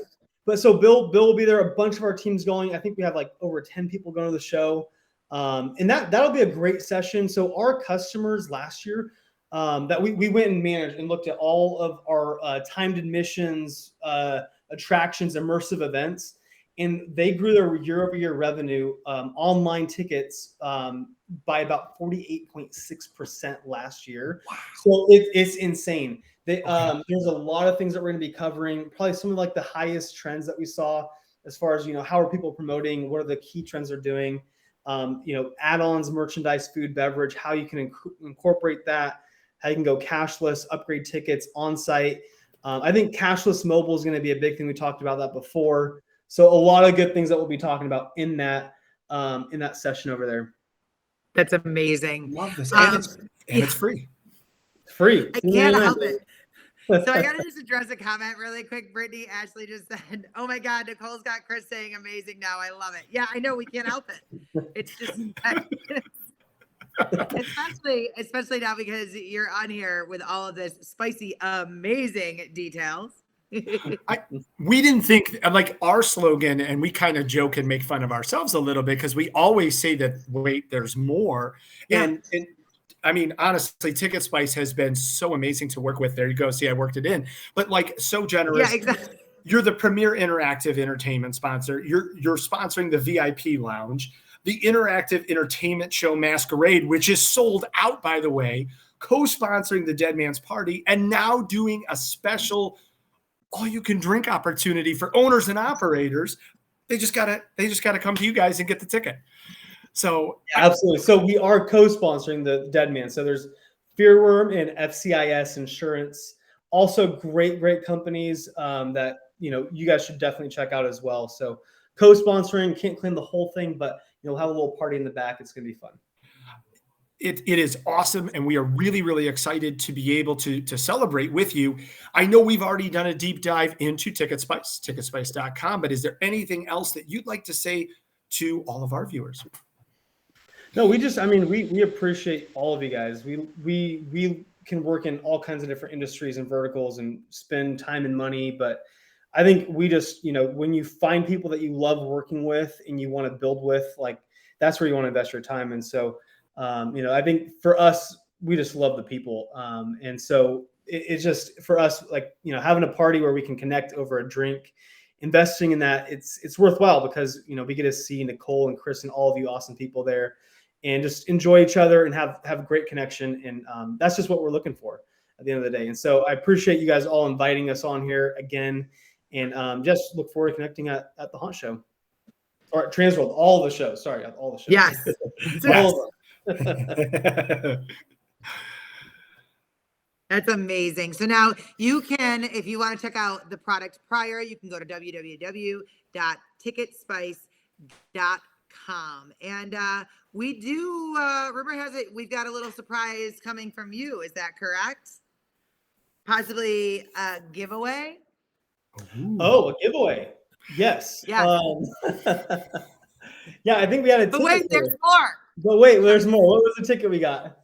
But so Bill will be there. A bunch of our team's going. I think we have like over 10 people going to the show. And that'll be a great session. So our customers last year that we went and managed and looked at all of our timed admissions, attractions, immersive events, and they grew their year-over-year revenue online tickets by about 48.6% last year. Wow. So it's insane. There's a lot of things that we're going to be covering. Probably some of like the highest trends that we saw as far as, how are people promoting? What are the key trends they're doing? Add-ons, merchandise, food, beverage, how you can incorporate that, how you can go cashless, upgrade tickets on site. I think cashless mobile is going to be a big thing. We talked about that before. So a lot of good things that we'll be talking about in that session over there. That's amazing. Love this. And it's free. Free. I can't help it. So I got to just address a comment really quick. Brittany Ashley just said, "Oh my God, Nicole's got Kris saying amazing now. I love it." Yeah, I know, we can't help it. It's just especially now because you're on here with all of this spicy, amazing details. We didn't think like our slogan, and we kind of joke and make fun of ourselves a little bit because we always say that, wait, there's more. Yeah. And I mean, honestly, TicketSpice has been so amazing to work with. There you go. See, I worked it in, but like so generous. Yeah, exactly. You're the premier interactive entertainment sponsor. You're sponsoring the VIP lounge, the interactive entertainment show Masquerade, which is sold out, by the way, co-sponsoring the Dead Man's Party, and now doing a special all-you-can-drink opportunity for owners and operators. They just gotta come to you guys and get the ticket. So yeah, absolutely. So we are co-sponsoring the Dead Man. So there's Fearworm and FCIS Insurance, also great companies that you guys should definitely check out as well. So co-sponsoring, can't claim the whole thing, but you'll have a little party in the back. It's gonna be fun. It is awesome, and we are really, really excited to be able to celebrate with you. I know we've already done a deep dive into TicketSpice, TicketSpice.com, but is there anything else that you'd like to say to all of our viewers? No, we appreciate all of you guys. We can work in all kinds of different industries and verticals and spend time and money, but I think we just, when you find people that you love working with and you want to build with, like that's where you want to invest your time. And so, I think for us, we just love the people. And so it's just for us, like, having a party where we can connect over a drink, investing in that, it's worthwhile because, we get to see Nicole and Kris and all of you awesome people there and just enjoy each other and have a great connection. And that's just what we're looking for at the end of the day. And so I appreciate you guys all inviting us on here again, and just look forward to connecting at the Haunt Show or at TransWorld, all the shows. Sorry, all the shows. Yes. All of them. That's amazing. So now you can, if you want to check out the product prior, you can go to www.ticketspice.com. And we do, rumor has it, we've got a little surprise coming from you. Is that correct? Possibly a giveaway? Oh, a giveaway. Yes. Yeah. Yeah, I think we had a ticket. But wait, there's more. But wait, there's more. What was the ticket we got?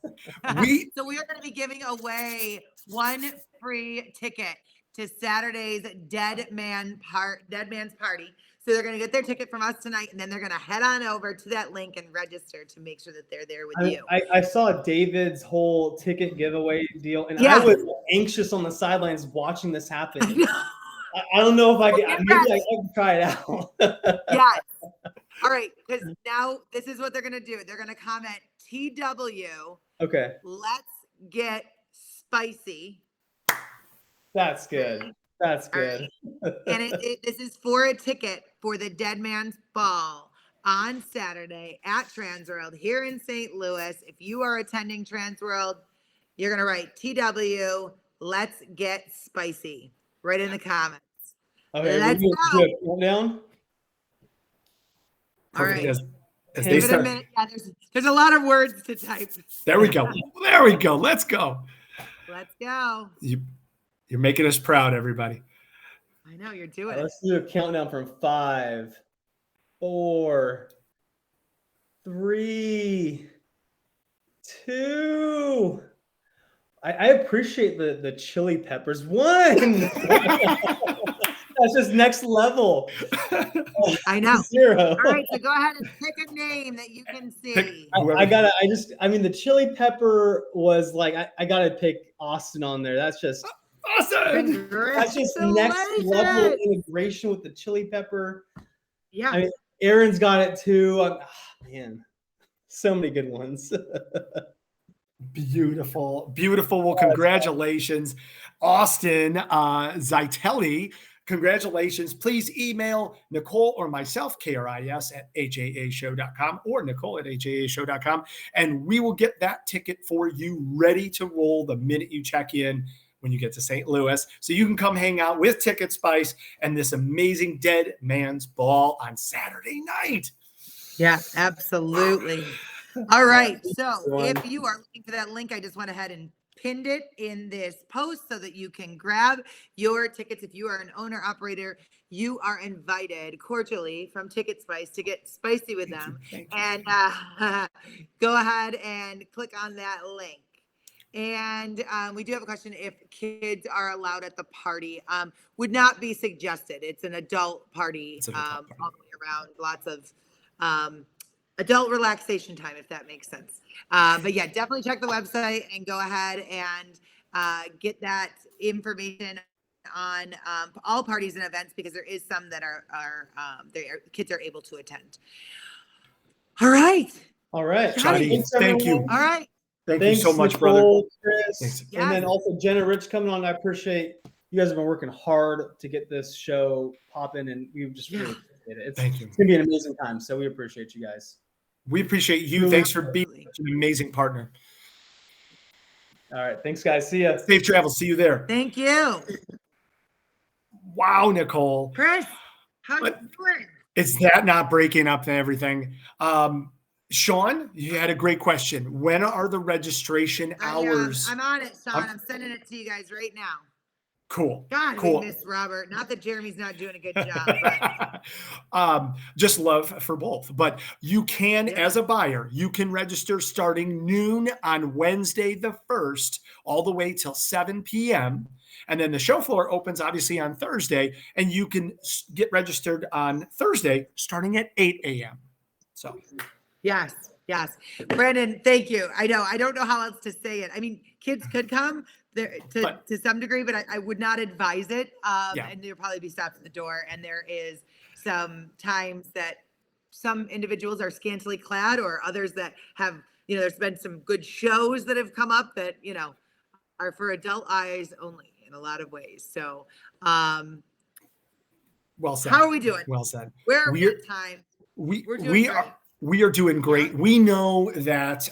So we are going to be giving away one free ticket to Saturday's Dead Man's Party. So they're going to get their ticket from us tonight, and then they're going to head on over to that link and register to make sure that they're there with you. I saw David's whole ticket giveaway deal, and Yeah. I was anxious on the sidelines watching this happen. I don't know if I can. Maybe I can try it out. Yes. All right, because now this is what they're going to do. They're going to comment TW. Okay. Let's get spicy. That's good. That's good. Right. And this is for a ticket for the Dead Man's Ball on Saturday at TransWorld here in St. Louis. If you are attending TransWorld, you're going to write TW, let's get spicy, right in the comments. Okay, let's go. All Down. right. As Give they it start, a minute. Yeah, there's a lot of words to type. there we go. There we go. Let's go. Let's go. You're making us proud, everybody. I know you're doing it. Let's do a countdown from 5, 4, 3, 2. I appreciate the chili peppers. 1. That's just next level. I know. 0. All right, so go ahead and pick a name that you can see. I mean, the chili pepper was like, I gotta pick Austin on there. That's just Awesome. That's just next level integration with the chili pepper. Yeah. I mean, Aaron's got it too. Man, so many good ones. Beautiful, beautiful. Well, congratulations, Austin Zitelli. Congratulations. Please email Nicole or myself, KRIS at HAAshow.com or Nicole at HAAshow.com, and we will get that ticket for you ready to roll the minute you check in when you get to St. Louis. So you can come hang out with TicketSpice and this amazing Dead Man's Ball on Saturday night. Yeah, absolutely. All right. So if you are looking for that link, I just went ahead and pinned it in this post so that you can grab your tickets. If you are an owner operator, you are invited cordially from TicketSpice to get spicy with them. And go ahead and click on that link. And we do have a question. If kids are allowed at the party, would not be suggested. It's an adult party, all the way around. Lots of adult relaxation time, if that makes sense. But yeah, definitely check the website and go ahead and get that information on all parties and events, because there is some that kids are able to attend. All right. Shadi, thank you. All right. Thanks, you so much, Nicole, brother. Kris. Yes. And then also Jenna Rich coming on. I appreciate you guys have been working hard to get this show popping, and we just really appreciate it. Thank you. It's going to be an amazing time, so we appreciate you guys. We appreciate you. Thanks for being such an amazing partner. All right. Thanks, guys. See ya. Safe travels. See you there. Thank you. Wow, Nicole. Chris, how you doing? Is that not breaking up and everything? Sean, you had a great question. When are the registration hours? I'm on it, Sean. I'm sending it to you guys right now. Cool. God, cool. we miss Robert. Not that Jeremy's not doing a good job. But. Just love for both. But you can, as a buyer, you can register starting noon on Wednesday the 1st, all the way till 7 p.m. And then the show floor opens obviously on Thursday, and you can get registered on Thursday starting at 8 a.m. So. Yes. Brandon, thank you. I know. I don't know how else to say it. I mean, kids could come there to some degree, but I would not advise it. And there'll probably be stopped at the door. And there is some times that some individuals are scantily clad, or others that have, there's been some good shows that have come up that, are for adult eyes only in a lot of ways. So, well said. How are we doing? Well said. Where are we at time? We are doing great. We know that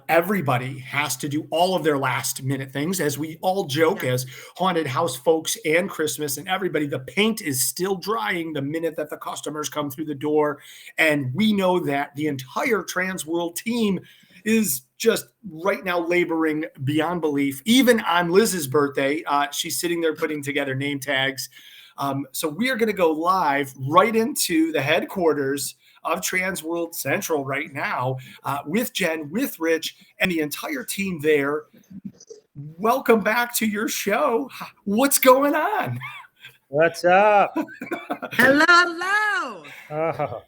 everybody has to do all of their last minute things, as we all joke as haunted house folks and Christmas and everybody. The paint is still drying the minute that the customers come through the door. And we know that the entire TransWorld team is just right now laboring beyond belief. Even on Liz's birthday, she's sitting there putting together name tags. So we are going to go live right into the headquarters of TransWorld Central right now with Jen, with Rich, and the entire team there. Welcome back to your show. What's going on? What's up? Hello. Oh.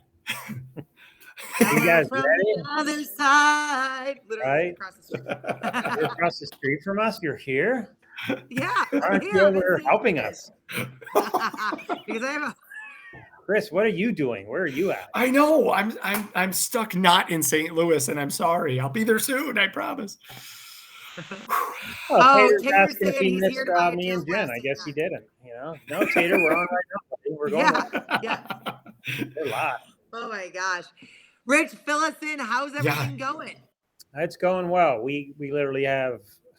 You guys from ready? The other side. Literally right? Across the street. You're across the street from us? You're here? Yeah. Aren't you over here helping us? Because I have a Kris, what are you doing? Where are you at? I know. I'm stuck not in St. Louis, and I'm sorry. I'll be there soon. I promise. Tater's Tater asking if said he he's missed here to buy a me and Jen. Tail's I guess he West. didn't. No, Tater, we're on right now. Buddy. We're going live. Yeah. We're live. Oh my gosh. Rich, fill us in. How's everything going? It's going well. We literally have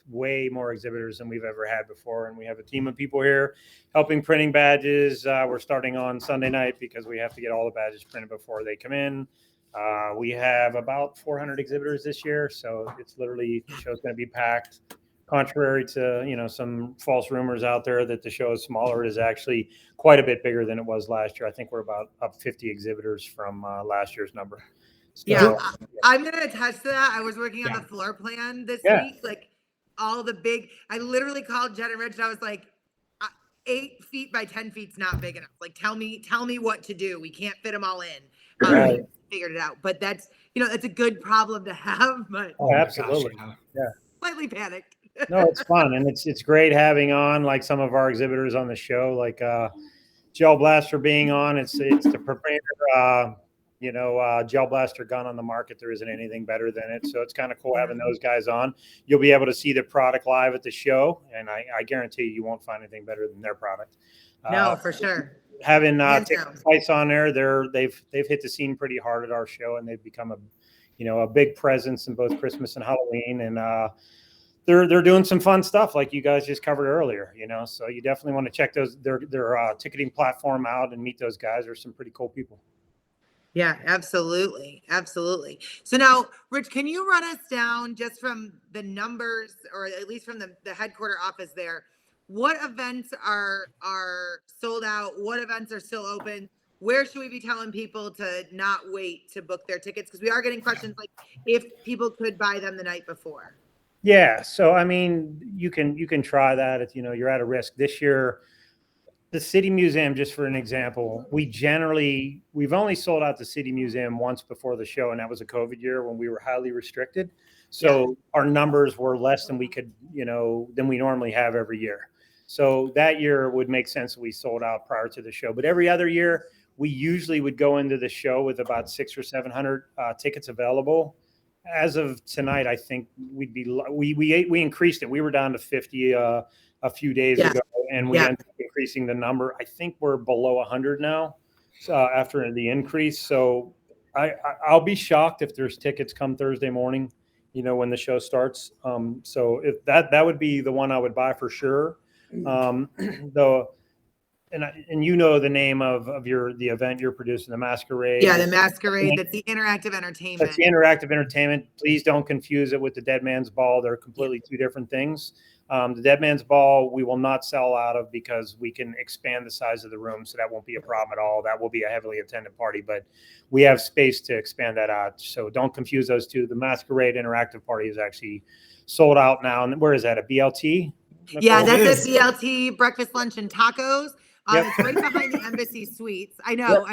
way more exhibitors than we've ever had before, and we have a team of people here helping printing badges. We're starting on Sunday night because we have to get all the badges printed before they come in. We have about 400 exhibitors this year, so it's literally, the show's going to be packed. Contrary to some false rumors out there that the show is smaller, it is actually quite a bit bigger than it was last year. I think we're about up 50 exhibitors from last year's number. So, I'm going to attest to that. I was working on the floor plan this week, like all the big, I literally called Jen and Rich and I was like, 8 feet by 10 feet's not big enough. Like, tell me what to do. We can't fit them all in. Right. Figured it out, but that's a good problem to have. But Oh, absolutely. Gosh, Yeah. slightly panicked. No, it's fun, and it's great having on like some of our exhibitors on the show, like Gel Blaster being on. It's the premier gel blaster gun on the market. There isn't anything better than it, so it's kind of cool having those guys on. You'll be able to see the product live at the show, and I guarantee you won't find anything better than their product. No, for sure. Having Hands down. TicketSpice on there, they've hit the scene pretty hard at our show, and they've become a big presence in both Christmas and Halloween, and they're doing some fun stuff like you guys just covered earlier. So you definitely want to check their ticketing platform out and meet those guys. There's some pretty cool people. Yeah, absolutely. Absolutely. So now, Rich, can you run us down just from the numbers, or at least from the headquarter office there, what events are sold out? What events are still open? Where should we be telling people to not wait to book their tickets? Because we are getting questions like if people could buy them the night before. Yeah. So, I mean, you can try that if, you're at a risk. This year, the City Museum, just for an example, we've only sold out the City Museum once before the show, and that was a COVID year when we were highly restricted. So our numbers were less than we could, than we normally have every year. So that year would make sense that we sold out prior to the show. But every other year, we usually would go into the show with about 600 or 700 tickets available. As of tonight, I think we increased it. We were down to 50 a few days ago, and we ended up increasing the number. I think we're below 100 now after the increase. So I'll be shocked if there's tickets come Thursday morning, when the show starts. So if that would be the one I would buy for sure. Though, and the name of the event you're producing, the Masquerade. Yeah, the Masquerade. That's the interactive entertainment. That's the interactive entertainment. Please don't confuse it with the Dead Man's Ball. They're completely two different things. The Dead Man's Ball, we will not sell out of because we can expand the size of the room, so that won't be a problem at all. That will be a heavily attended party, but we have space to expand that out. So don't confuse those two. The Masquerade interactive party is actually sold out now. And where is that? A BLT? Yeah, that's a BLT, breakfast, lunch, and tacos. Yep. It's right behind the Embassy Suites. I know.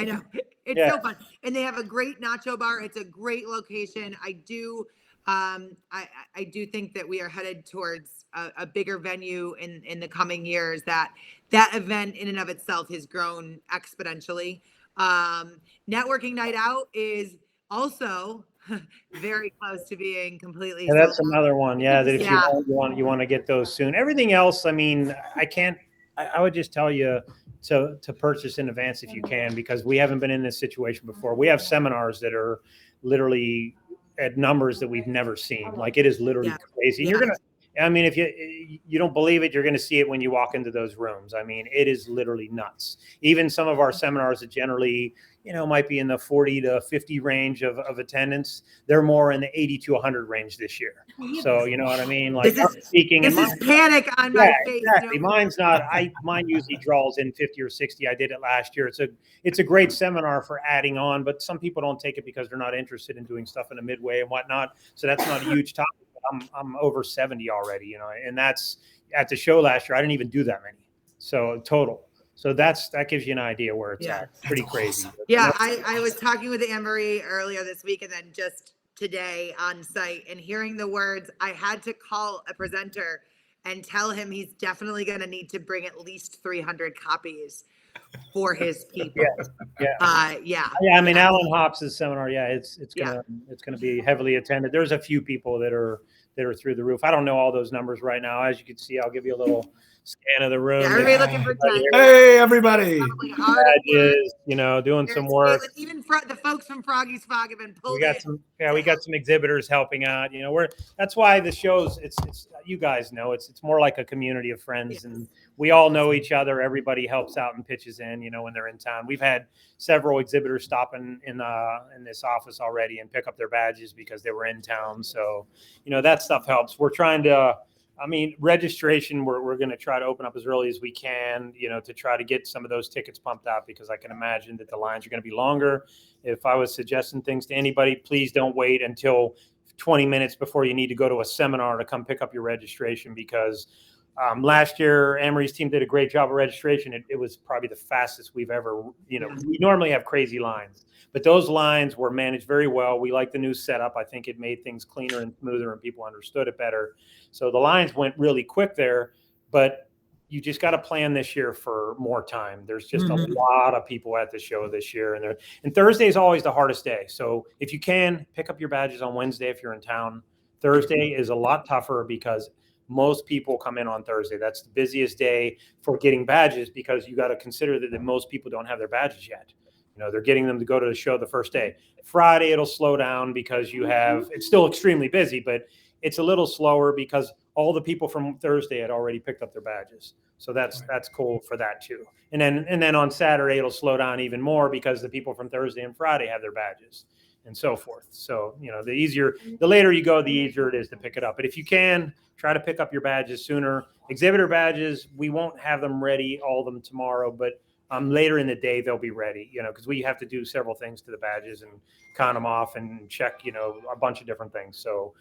It's so fun. And they have a great nacho bar. It's a great location. I do think that we are headed towards a bigger venue in the coming years. That event in and of itself has grown exponentially. Networking night out is also very close to being completely. Yeah, that's another one. Yeah, that if you want to get those soon. Everything else, I mean, I would just tell you to purchase in advance if you can, because we haven't been in this situation before. We have seminars that are literally at numbers that we've never seen. Like, it is literally crazy. You're if you don't believe it, you're going to see it when you walk into those rooms. I mean, it is literally nuts. Even some of our seminars that generally, might be in the 40 to 50 range of attendance, they're more in the 80 to 100 range this year. So, you know what I mean? Like, speaking. This is panic on my face. Exactly. Mine's not. Mine usually draws in 50 or 60. I did it last year. It's a great seminar for adding on, but some people don't take it because they're not interested in doing stuff in the midway and whatnot. So that's not a huge topic. I'm over 70 already, and that's at the show last year. I didn't even do that many. So total. So that gives you an idea where it's at. It's pretty crazy. Yeah, I was talking with Anne-Marie earlier this week, and then just today on site, and hearing the words, I had to call a presenter and tell him he's definitely going to need to bring at least 300 copies for his people. I mean, Alan Hops' seminar. Yeah, it's gonna be heavily attended. There's a few people that are through the roof. I don't know all those numbers right now. As you can see, I'll give you a little scan of the room. Yeah, everybody looking for time. Hey, everybody! Badges, doing some work. Even the folks from Froggy's Fog have been pulled. We got some exhibitors helping out. That's why the shows. It's you guys know it's more like a community of friends, and we all know each other. Everybody helps out and pitches in. When they're in town. We've had several exhibitors stop in this office already and pick up their badges because they were in town. So that stuff helps. We're trying to. Registration, we're going to try to open up as early as we can, to try to get some of those tickets pumped out, because I can imagine that the lines are going to be longer. If I was suggesting things to anybody, please don't wait until 20 minutes before you need to go to a seminar to come pick up your registration, because Last year, Amory's team did a great job of registration. It was probably the fastest we've ever, we normally have crazy lines, but those lines were managed very well. We like the new setup. I think it made things cleaner and smoother and people understood it better. So the lines went really quick there, but you just got to plan this year for more time. There's just a lot of people at the show this year, and Thursday is always the hardest day. So if you can pick up your badges on Wednesday, if you're in town, Thursday is a lot tougher because most people come in on Thursday. That's the busiest day for getting badges because you got to consider that most people don't have their badges yet. They're getting them to go to the show the first day. Friday, it'll slow down because it's still extremely busy, but it's a little slower because all the people from Thursday had already picked up their badges. So that's cool for that too. And then on Saturday, it'll slow down even more because the people from Thursday and Friday have their badges and so forth. So, the later you go, the easier it is to pick it up. But if you can, try to pick up your badges sooner. Exhibitor badges, we won't have them ready, all of them tomorrow, but later in the day, they'll be ready, because we have to do several things to the badges and count them off and check, a bunch of different things. So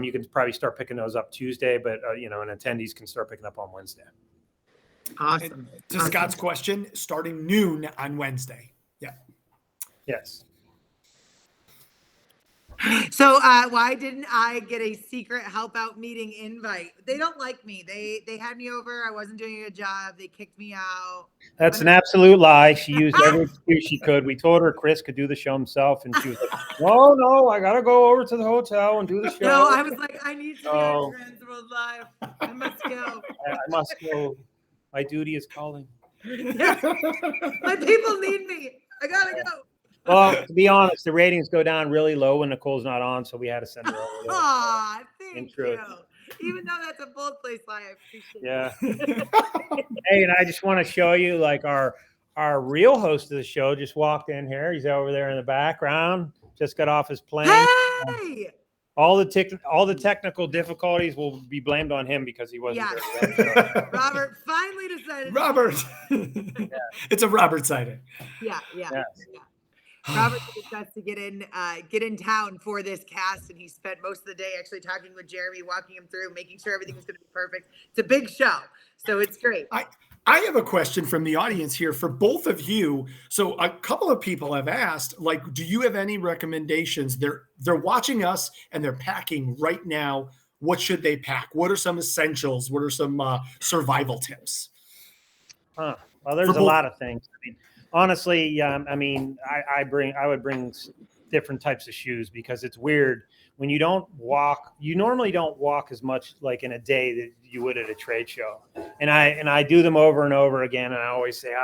you can probably start picking those up Tuesday, but, and attendees can start picking up on Wednesday. Awesome. To Scott's question, starting noon on Wednesday. Yeah. Yes. So why didn't I get a secret help out meeting invite? They don't like me. They had me over. I wasn't doing a good job. They kicked me out. That's an absolute lie. She used every excuse she could. We told her Kris could do the show himself, and she was like, no, I got to go over to the hotel and do the show. No, I was like, I need to be on TransWorld Live. I must go. I must go. My duty is calling. Yeah. My people need me. I got to go. Well, to be honest, the ratings go down really low when Nicole's not on, so we had to send her over there. Aw, thank you. Even though that's a bold place lie, I appreciate it. Yeah. Hey, and I just want to show you, like, our real host of the show just walked in here. He's over there in the background. Just got off his plane. Hey! All the technical difficulties will be blamed on him because he wasn't there. Robert finally decided. Robert. It's a Robert sighting. Yeah. Robert did his best to get in town for this cast, and he spent most of the day actually talking with Jeremy, walking him through, making sure everything was going to be perfect. It's a big show, so it's great. I have a question from the audience here for both of you. So a couple of people have asked, like, do you have any recommendations? They're watching us and they're packing right now. What should they pack? What are some essentials? What are some survival tips? Well, there's a lot of things. I mean, honestly, I would bring different types of shoes because it's weird when you don't walk. You normally don't walk as much like in a day that you would at a trade show. And I do them over and over again, and I always say,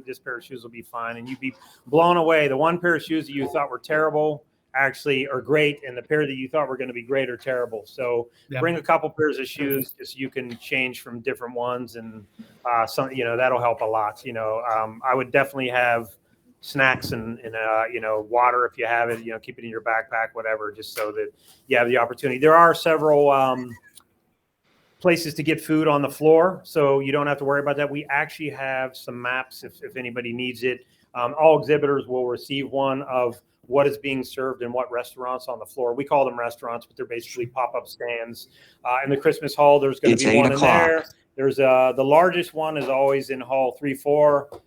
this pair of shoes will be fine, and you'd be blown away. The one pair of shoes that you thought were terrible actually are great, and the pair that you thought were going to be great are terrible. So bring a couple pairs of shoes just so you can change from different ones, and that'll help a lot. I would definitely have snacks and water if you have it. Keep it in your backpack, whatever, just so that you have the opportunity. There are several places to get food on the floor, so you don't have to worry about that. We actually have some maps if anybody needs it. All exhibitors will receive one of what is being served in what restaurants on the floor. We call them restaurants, but they're basically pop-up stands. In the Christmas hall, there's going to be one in there. There's the largest one is always in hall 3-4.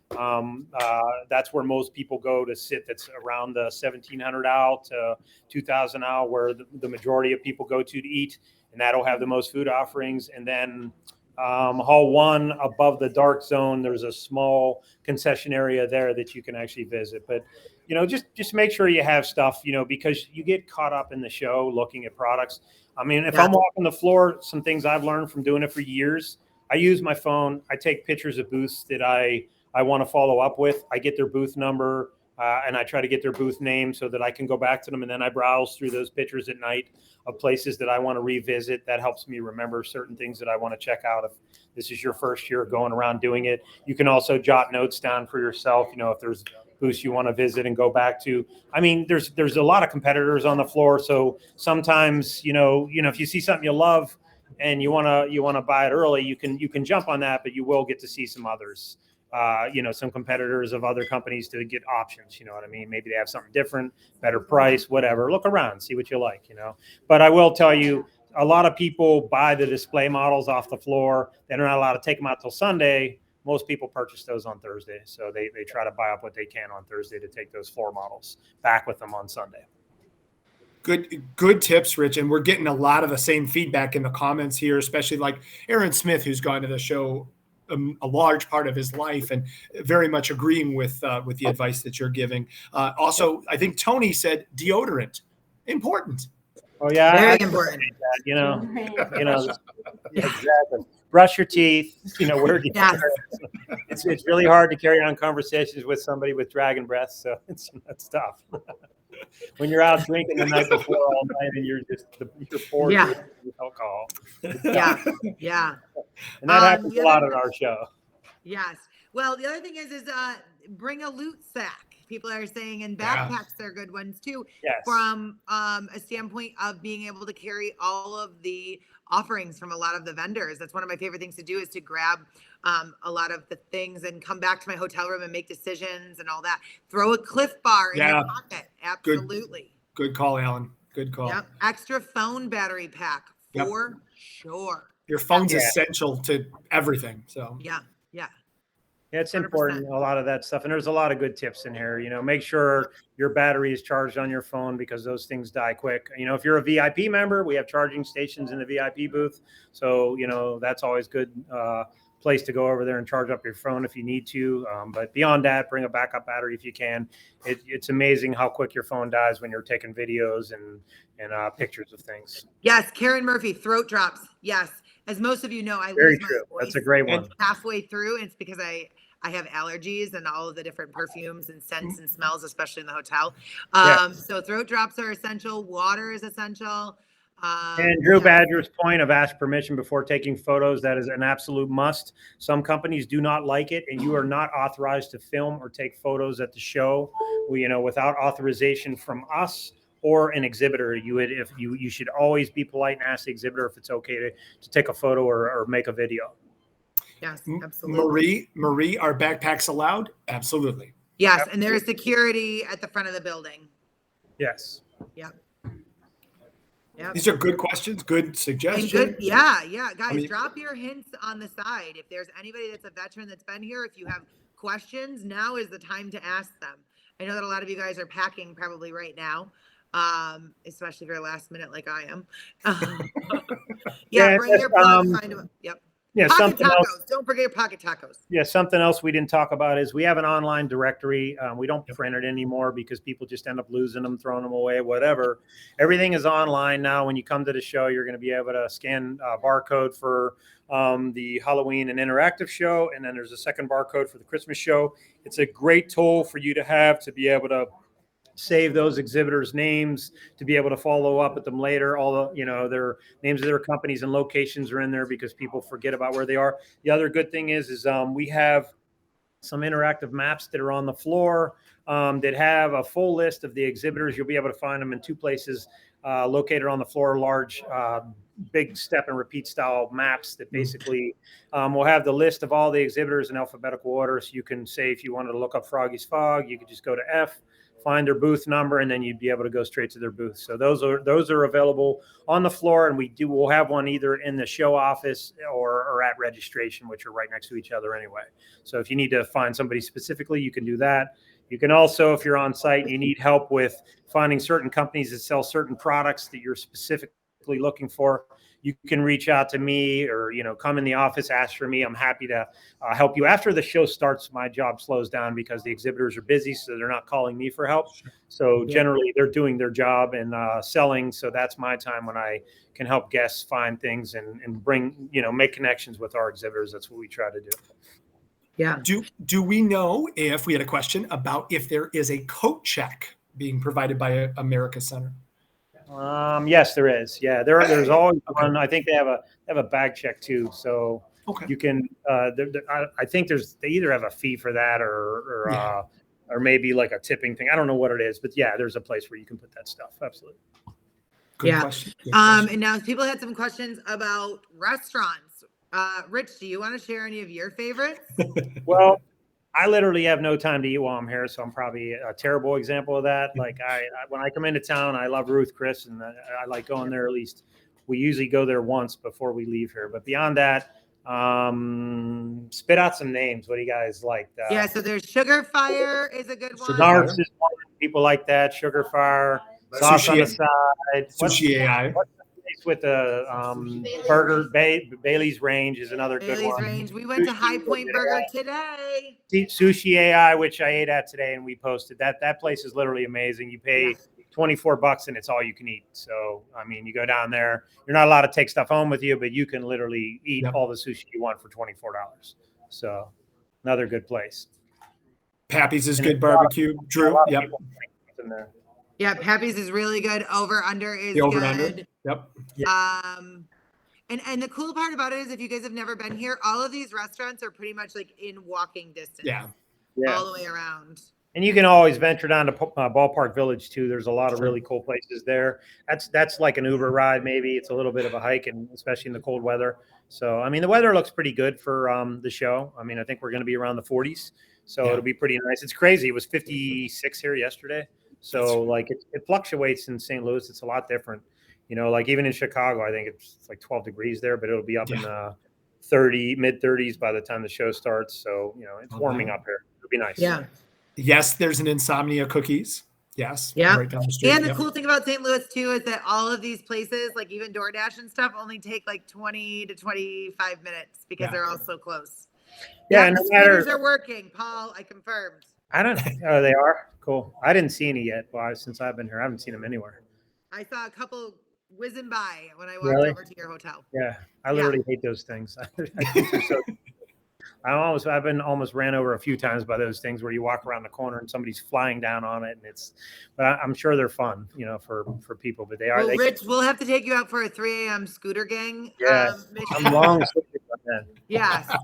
That's where most people go to sit. That's around the 1,700 aisle to 2,000 aisle, where the majority of people go to eat, and that'll have the most food offerings. And then hall 1 above the dark zone, there's a small concession area there that you can actually visit. But just make sure you have stuff, because you get caught up in the show looking at products. I mean, if I'm walking the floor, some things I've learned from doing it for years, I use my phone. I take pictures of booths that I want to follow up with. I get their booth number and I try to get their booth name so that I can go back to them. And then I browse through those pictures at night of places that I want to revisit. That helps me remember certain things that I want to check out. If this is your first year going around doing it, you can also jot notes down for yourself. If there's booths you want to visit and go back to. I mean, there's a lot of competitors on the floor. So sometimes, if you see something you love and you want to buy it early, you can jump on that, but you will get to see some others, some competitors of other companies to get options. You know what I mean? Maybe they have something different, better price, whatever. Look around, see what you like, But I will tell you, a lot of people buy the display models off the floor. They're not allowed to take them out till Sunday. Most people purchase those on Thursday. So they try to buy up what they can on Thursday to take those floor models back with them on Sunday. Good tips, Rich. And we're getting a lot of the same feedback in the comments here, especially like Aaron Smith, who's gone to the show a large part of his life and very much agreeing with the advice that you're giving. Also, I think Tony said deodorant, important. Oh yeah, Very important. That, you know, exactly. Brush your teeth. Wear deodorant. Yes. It's really hard to carry on conversations with somebody with dragon breath, so that's tough. When you're out drinking the night before all night and you're poured with alcohol. Yeah. And that happens a lot on our show. Yes. Well, the other thing is bring a loot sack. People are saying, and backpacks are good ones too, from a standpoint of being able to carry all of the offerings from a lot of the vendors. That's one of my favorite things to do, is to grab a lot of the things and come back to my hotel room and make decisions and all that. Throw a Cliff Bar in your pocket. Absolutely. Good call, Alan. Good call. Yep. Extra phone battery pack for sure. Your phone's essential to everything. So Yeah, it's 100%. important, a lot of that stuff. And there's a lot of good tips in here. Make sure your battery is charged on your phone, because those things die quick. If you're a VIP member, we have charging stations in the VIP booth. So, that's always good place to go over there and charge up your phone if you need to. But beyond that, bring a backup battery if you can. It's amazing how quick your phone dies when you're taking videos and pictures of things. Yes, Karen Murphy, throat drops. Yes. As most of you know, I Very lose my true. voice That's a great one. halfway through. And it's because I have allergies and all of the different perfumes and scents and smells, especially in the hotel. So throat drops are essential. Water is essential. And Drew Badger's point of ask permission before taking photos, that is an absolute must. Some companies do not like it, and you are not authorized to film or take photos at the show, without authorization from us or an exhibitor. You should always be polite and ask the exhibitor if it's okay to take a photo or make a video. Yes, absolutely. Marie, are backpacks allowed? Absolutely. Yes, and there is security at the front of the building. Yes. Yep. These are good questions, good suggestions. Guys, drop your hints on the side. If there's anybody that's a veteran that's been here, if you have questions, now is the time to ask them. I know that a lot of you guys are packing probably right now, especially if you're last minute like I am. Bring your plug, find them. Yep. Yeah, pocket tacos. Don't forget your pocket tacos. Yeah, something else we didn't talk about is we have an online directory. We don't print it anymore because people just end up losing them, throwing them away, whatever. Everything is online now. When you come to the show, you're going to be able to scan a barcode for the Halloween and interactive show. And then there's a second barcode for the Christmas show. It's a great tool for you to be able to save those exhibitors' names, to be able to follow up with them later. All the, their names of their companies and locations are in there because people forget about where they are. The other good thing is we have some interactive maps that are on the floor that have a full list of the exhibitors. You'll be able to find them in two places located on the floor, large, big step and repeat style maps that basically will have the list of all the exhibitors in alphabetical order. So you can say, if you wanted to look up Froggy's Fog, you could just go to F, find their booth number, and then you'd be able to go straight to their booth. So those are available on the floor, and we'll have one either in the show office or at registration, which are right next to each other anyway. So if you need to find somebody specifically, you can do that. You can also, if you're on site and you need help with finding certain companies that sell certain products that you're specifically looking for, you can reach out to me or, come in the office, ask for me. I'm happy to help you. After the show starts, my job slows down because the exhibitors are busy, so they're not calling me for help. So generally they're doing their job and selling. So that's my time when I can help guests find things and bring, make connections with our exhibitors. That's what we try to do. Yeah. Do we know if we had a question about if there is a coat check being provided by America Center? Yes, there is. Yeah, there's always one. I think they have a bag check too. So you can. I think they either have a fee for that or maybe like a tipping thing. I don't know what it is, but yeah, there's a place where you can put that stuff. Absolutely. Good question. And now people had some questions about restaurants. Rich, do you want to share any of your favorites? Well, I literally have no time to eat while I'm here, so I'm probably a terrible example of that. Like when I come into town, I love Ruth Chris, and I like going there at least we usually go there once before we leave here. But beyond that, spit out some names. What do you guys like? Yeah, so there's Sugar Fire is a good one. Sugar Narcs Fire. is one. People like that. Sugar Fire, sauce on the side. Sushi AI. What's the place with the burger? Bailey's Range is another good Bailey's one. Range. We went to High Point Burger today. Sushi AI, which I ate at today, and we posted that place is literally amazing. You pay $24 and it's all you can eat. So, I mean, you go down there, you're not allowed to take stuff home with you, but you can literally eat all the sushi you want for $24. So another good place. Pappy's is good barbecue. Drew. Yep. Yeah, Pappy's is really good. Over Under is The over good. and under. Yep. And the cool part about it is if you guys have never been here, all of these restaurants are pretty much like in walking distance. Yeah. All the way around. And you can always venture down to Ballpark Village too. There's a lot of really cool places there. That's like an Uber ride. Maybe it's a little bit of a hike, and especially in the cold weather. So, I mean, the weather looks pretty good for the show. I mean, I think we're going to be around the 40s, so it'll be pretty nice. It's crazy. It was 56 here yesterday. So like it fluctuates in St. Louis. It's a lot different. You know, like even in Chicago, I think it's like 12 degrees there, but it'll be up in the mid 30s by the time the show starts. So, you know, it's warming up here. It'll be nice. Yeah. Yes, there's an Insomnia Cookies. Yes. Yeah. Right down the street. And the cool thing about St. Louis too is that all of these places, like even DoorDash and stuff, only take like 20 to 25 minutes because they're all so close. Yeah, and no the matter. scooters are working, Paul. I confirmed. I don't. Oh, they are cool. I didn't see any yet. Well, since I've been here, I haven't seen them anywhere. I saw a couple whizzing by when I walked over to your hotel. Yeah, I literally hate those things. I think they're so. I've been almost ran over a few times by those things where you walk around the corner and somebody's flying down on it, and but I'm sure they're fun, you know, for people. But they are. Well, Rich, we'll have to take you out for a 3 a.m. scooter gang. Yes, I'm long. Yes.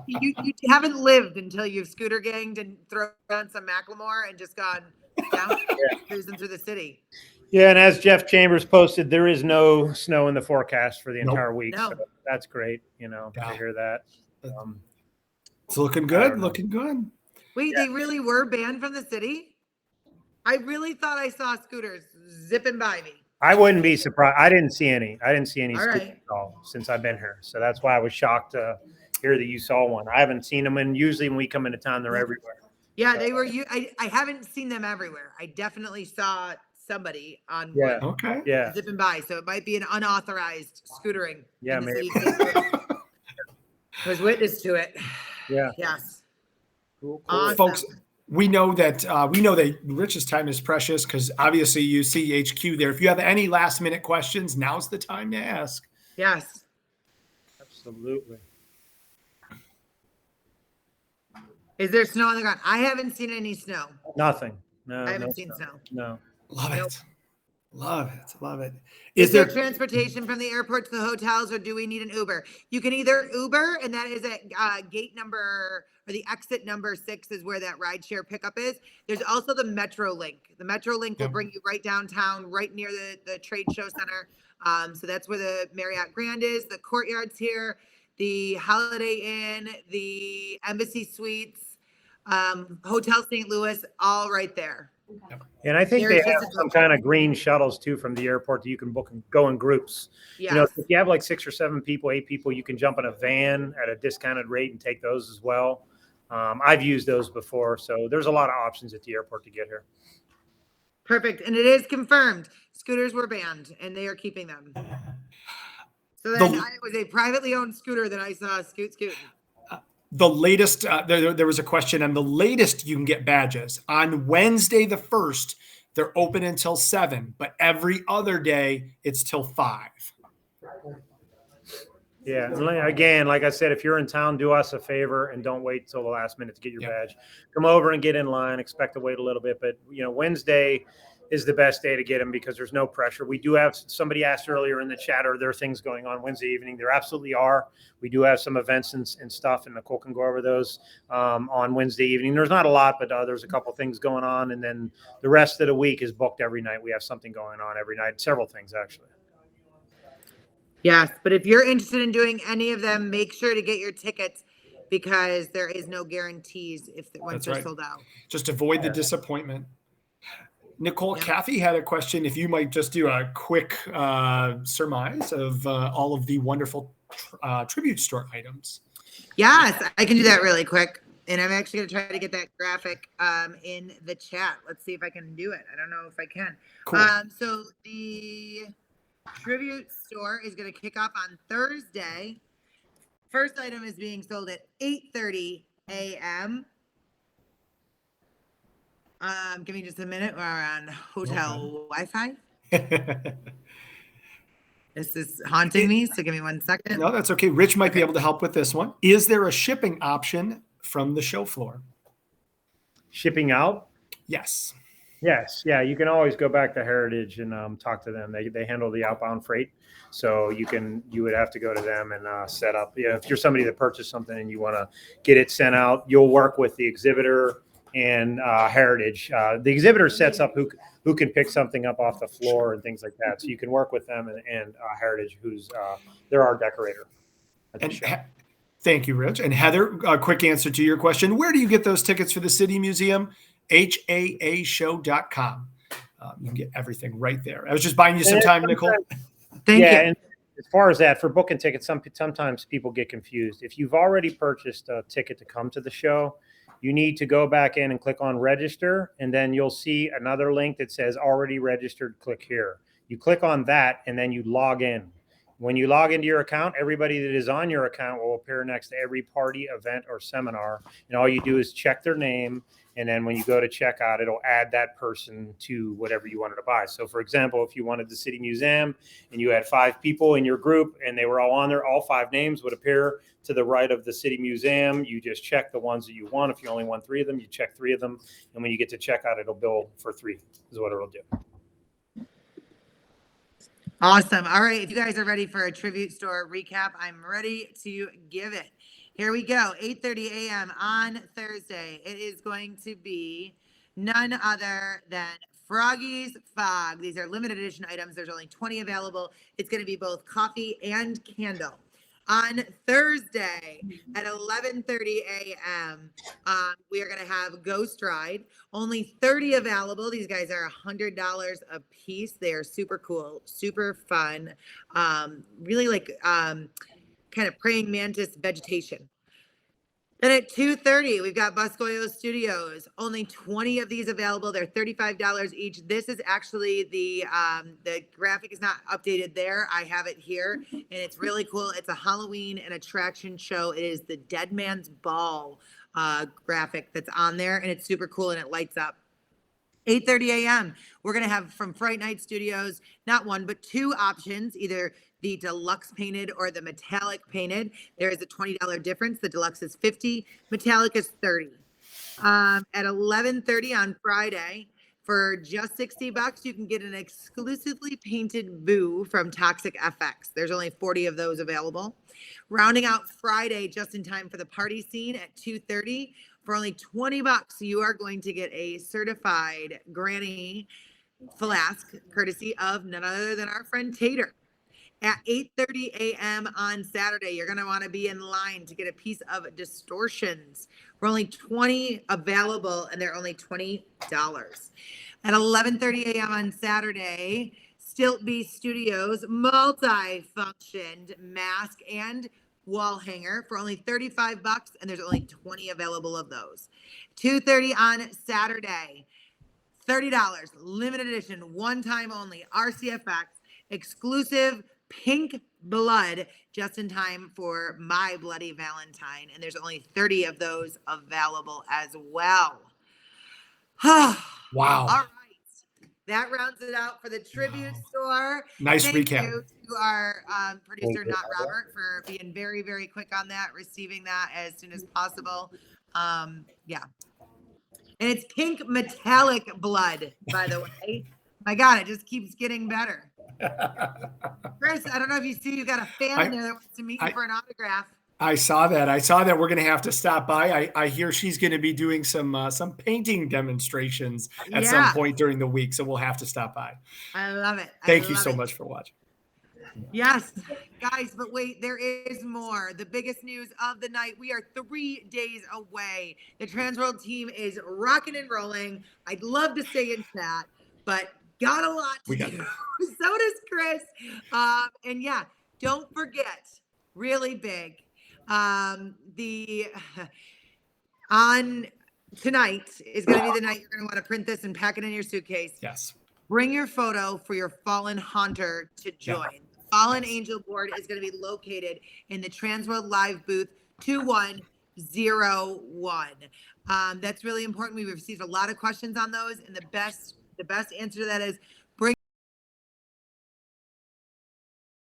You haven't lived until you've scooter ganged and thrown on some Macklemore and just gone down cruising through the city. Yeah, and as Jeff Chambers posted, there is no snow in the forecast for the entire week. No. So that's great, you know, to hear that. It's looking good. Looking good. Wait, they really were banned from the city? I really thought I saw scooters zipping by me. I wouldn't be surprised. I didn't see any All scooters right. at all since I've been here. So that's why I was shocked to hear that you saw one. I haven't seen them, and usually when we come into town, they're everywhere. Yeah, they were. I haven't seen them everywhere. I definitely saw somebody on one Okay. Yeah. zipping by, so it might be an unauthorized scootering. Yeah, in the maybe. city. Was witness to it. Yeah. Yes. Cool. Awesome. Folks, we know that Rich's time is precious because obviously you see HQ there. If you have any last minute questions, now's the time to ask. Yes. Absolutely. Is there snow on the ground? I haven't seen any snow. Nothing. No. I haven't seen snow. No. Love Nope. it. Love it. Love it. Is there transportation from the airport to the hotels, or do we need an Uber? You can either Uber, and that is at gate number, or the exit number 6 is where that rideshare pickup is. There's also the Metro Link. The Metro Link will bring you right downtown, right near the trade show center. So that's where the Marriott Grand is, the Courtyard's here, the Holiday Inn, the Embassy Suites, Hotel St. Louis, all right there. And I think they have some kind of green shuttles too from the airport that you can book and go in groups. Yeah. You know, if you have like 6 or 7 people, 8 people, you can jump in a van at a discounted rate and take those as well. I've used those before. So there's a lot of options at the airport to get here. Perfect. And it is confirmed. Scooters were banned and they are keeping them. So then it was a privately owned scooter that I saw scoot. The latest, there was a question on the latest you can get badges. On Wednesday the 1st, they're open until 7, but every other day it's till 5. Yeah. And again, like I said, if you're in town, do us a favor and don't wait till the last minute to get your badge. Come over and get in line. Expect to wait a little bit, but you know, Wednesday is the best day to get them because there's no pressure. We do have, somebody asked earlier in the chat, are there things going on Wednesday evening? There absolutely are. We do have some events and stuff, and Nicole can go over those on Wednesday evening. There's not a lot, but there's a couple things going on. And then the rest of the week is booked every night. We have something going on every night, several things actually. Yes, but if you're interested in doing any of them, make sure to get your tickets because there is no guarantees once they're sold out. Just avoid the disappointment. Nicole, Yeah. Kathy had a question. If you might just do a quick surmise of all of the wonderful tribute store items. Yes, I can do that really quick. And I'm actually going to try to get that graphic in the chat. Let's see if I can do it. I don't know if I can. Cool. So the tribute store is going to kick off on Thursday. First item is being sold at 8:30 a.m. Give me just a minute. We're on hotel Wi-Fi. This is haunting me, so give me 1 second. No, that's okay. Rich might be able to help with this one. Is there a shipping option from the show floor? Shipping out? Yes. Yes. Yeah. You can always go back to Heritage and talk to them. They handle the outbound freight. So you would have to go to them and set up. If you're somebody that purchased something and you want to get it sent out, you'll work with the exhibitor and Heritage. The exhibitor sets up who can pick something up off the floor and things like that. So you can work with them and Heritage, who's they're our decorator. Thank you, Rich. And Heather, a quick answer to your question. Where do you get those tickets for the City Museum? HAAshow.com. You can get everything right there. I was just buying you some time, Nicole. Thank you. And as far as that, for booking tickets, sometimes people get confused. If you've already purchased a ticket to come to the show, you need to go back in and click on register, and then you'll see another link that says already registered. Click here. You click on that, and then you log in. When you log into your account, everybody that is on your account will appear next to every party, event, or seminar. And all you do is check their name. And then when you go to checkout, it'll add that person to whatever you wanted to buy. So, for example, if you wanted the City Museum and you had 5 people in your group and they were all on there, all 5 names would appear to the right of the City Museum. You just check the ones that you want. If you only want 3 of them, you check 3 of them. And when you get to checkout, it'll bill for 3 is what it'll do. Awesome. All right. If you guys are ready for a tribute store recap, I'm ready to give it. Here we go. 8:30 a.m. on Thursday. It is going to be none other than Froggy's Fog. These are limited edition items. There's only 20 available. It's going to be both coffee and candle. On Thursday at 11:30 a.m., we are going to have Ghost Ride. Only 30 available. These guys are $100 a piece. They are super cool, super fun. Really like kind of praying mantis vegetation. Then at 2:30, we've got Buscoyo Studios. Only 20 of these available. They're $35 each. This is actually the graphic is not updated there. I have it here, and it's really cool. It's a Halloween and attraction show. It is the Dead Man's Ball graphic that's on there, and it's super cool, and it lights up. 8:30 a.m. We're going to have from Fright Night Studios, not one, but 2 options, either the deluxe painted or the metallic painted. There is a $20 difference. The deluxe is $50, metallic is $30. At 11:30 on Friday, for just $60, you can get an exclusively painted Boo from Toxic FX. There's only 40 of those available. Rounding out Friday, just in time for the party scene at 2:30. For only $20, you are going to get a certified granny flask, courtesy of none other than our friend Tater. At 8:30 a.m. on Saturday, you're going to want to be in line to get a piece of Distortions. For only 20 available, and they're only $20. At 11:30 a.m. on Saturday, Stiltby Studios multi-functioned mask and wall hanger for only $35, and there's only 20 available of those. 2:30 on Saturday, $30, limited edition, one time only, RCFX, exclusive pink blood, just in time for My Bloody Valentine, and there's only 30 of those available as well. Wow. All right. That rounds it out for the tribute store. Nice Thank recap. you to our producer, Not Robert, for being very, very quick on that, receiving that as soon as possible. Yeah. And it's pink metallic blood, by the way. My God, it just keeps getting better. Kris, I don't know if you see, you got a fan in there that wants to meet you for an autograph. I saw that. We're going to have to stop by. I hear she's going to be doing some painting demonstrations at some point during the week, so we'll have to stop by. I love it. Thank you so much for watching. Yes, guys, but wait, there is more. The biggest news of the night. We are 3 days away. The TransWorld team is rocking and rolling. I'd love to stay in chat, but got a lot to We got do. So does Kris. And yeah, don't forget, really big, on tonight is going to be the night you're going to want to print this and pack it in your suitcase. Yes. Bring your photo for your fallen hunter to join. Fallen Angel board is going to be located in the TransWorld Live booth 2101. That's really important. We've received a lot of questions on those, and the best answer to that is bring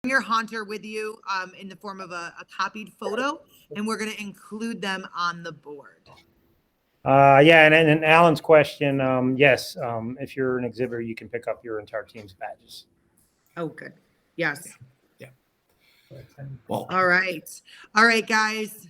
your hunter with you in the form of a copied photo, and we're going to include them on the board. Yeah, and Alan's question, yes, if you're an exhibitor, you can pick up your entire team's badges. Oh, good. Yes. Yeah. Well, All right, guys.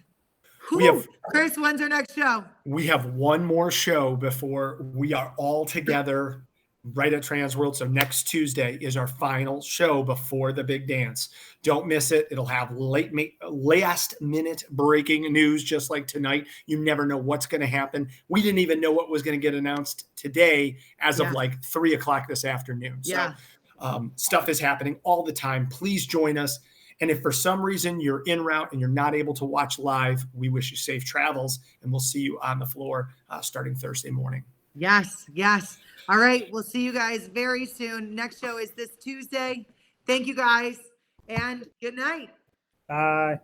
Kris, when's our next show? We have one more show before we are all together right at TransWorld. So next Tuesday is our final show before the big dance. Don't miss it. It'll have last minute breaking news, just like tonight. You never know what's going to happen. We didn't even know what was going to get announced today as of like 3 o'clock this afternoon. So stuff is happening all the time. Please join us. And if for some reason you're en route and you're not able to watch live, we wish you safe travels, and we'll see you on the floor starting Thursday morning. Yes. All right. We'll see you guys very soon. Next show is this Tuesday. Thank you guys, and good night. Bye.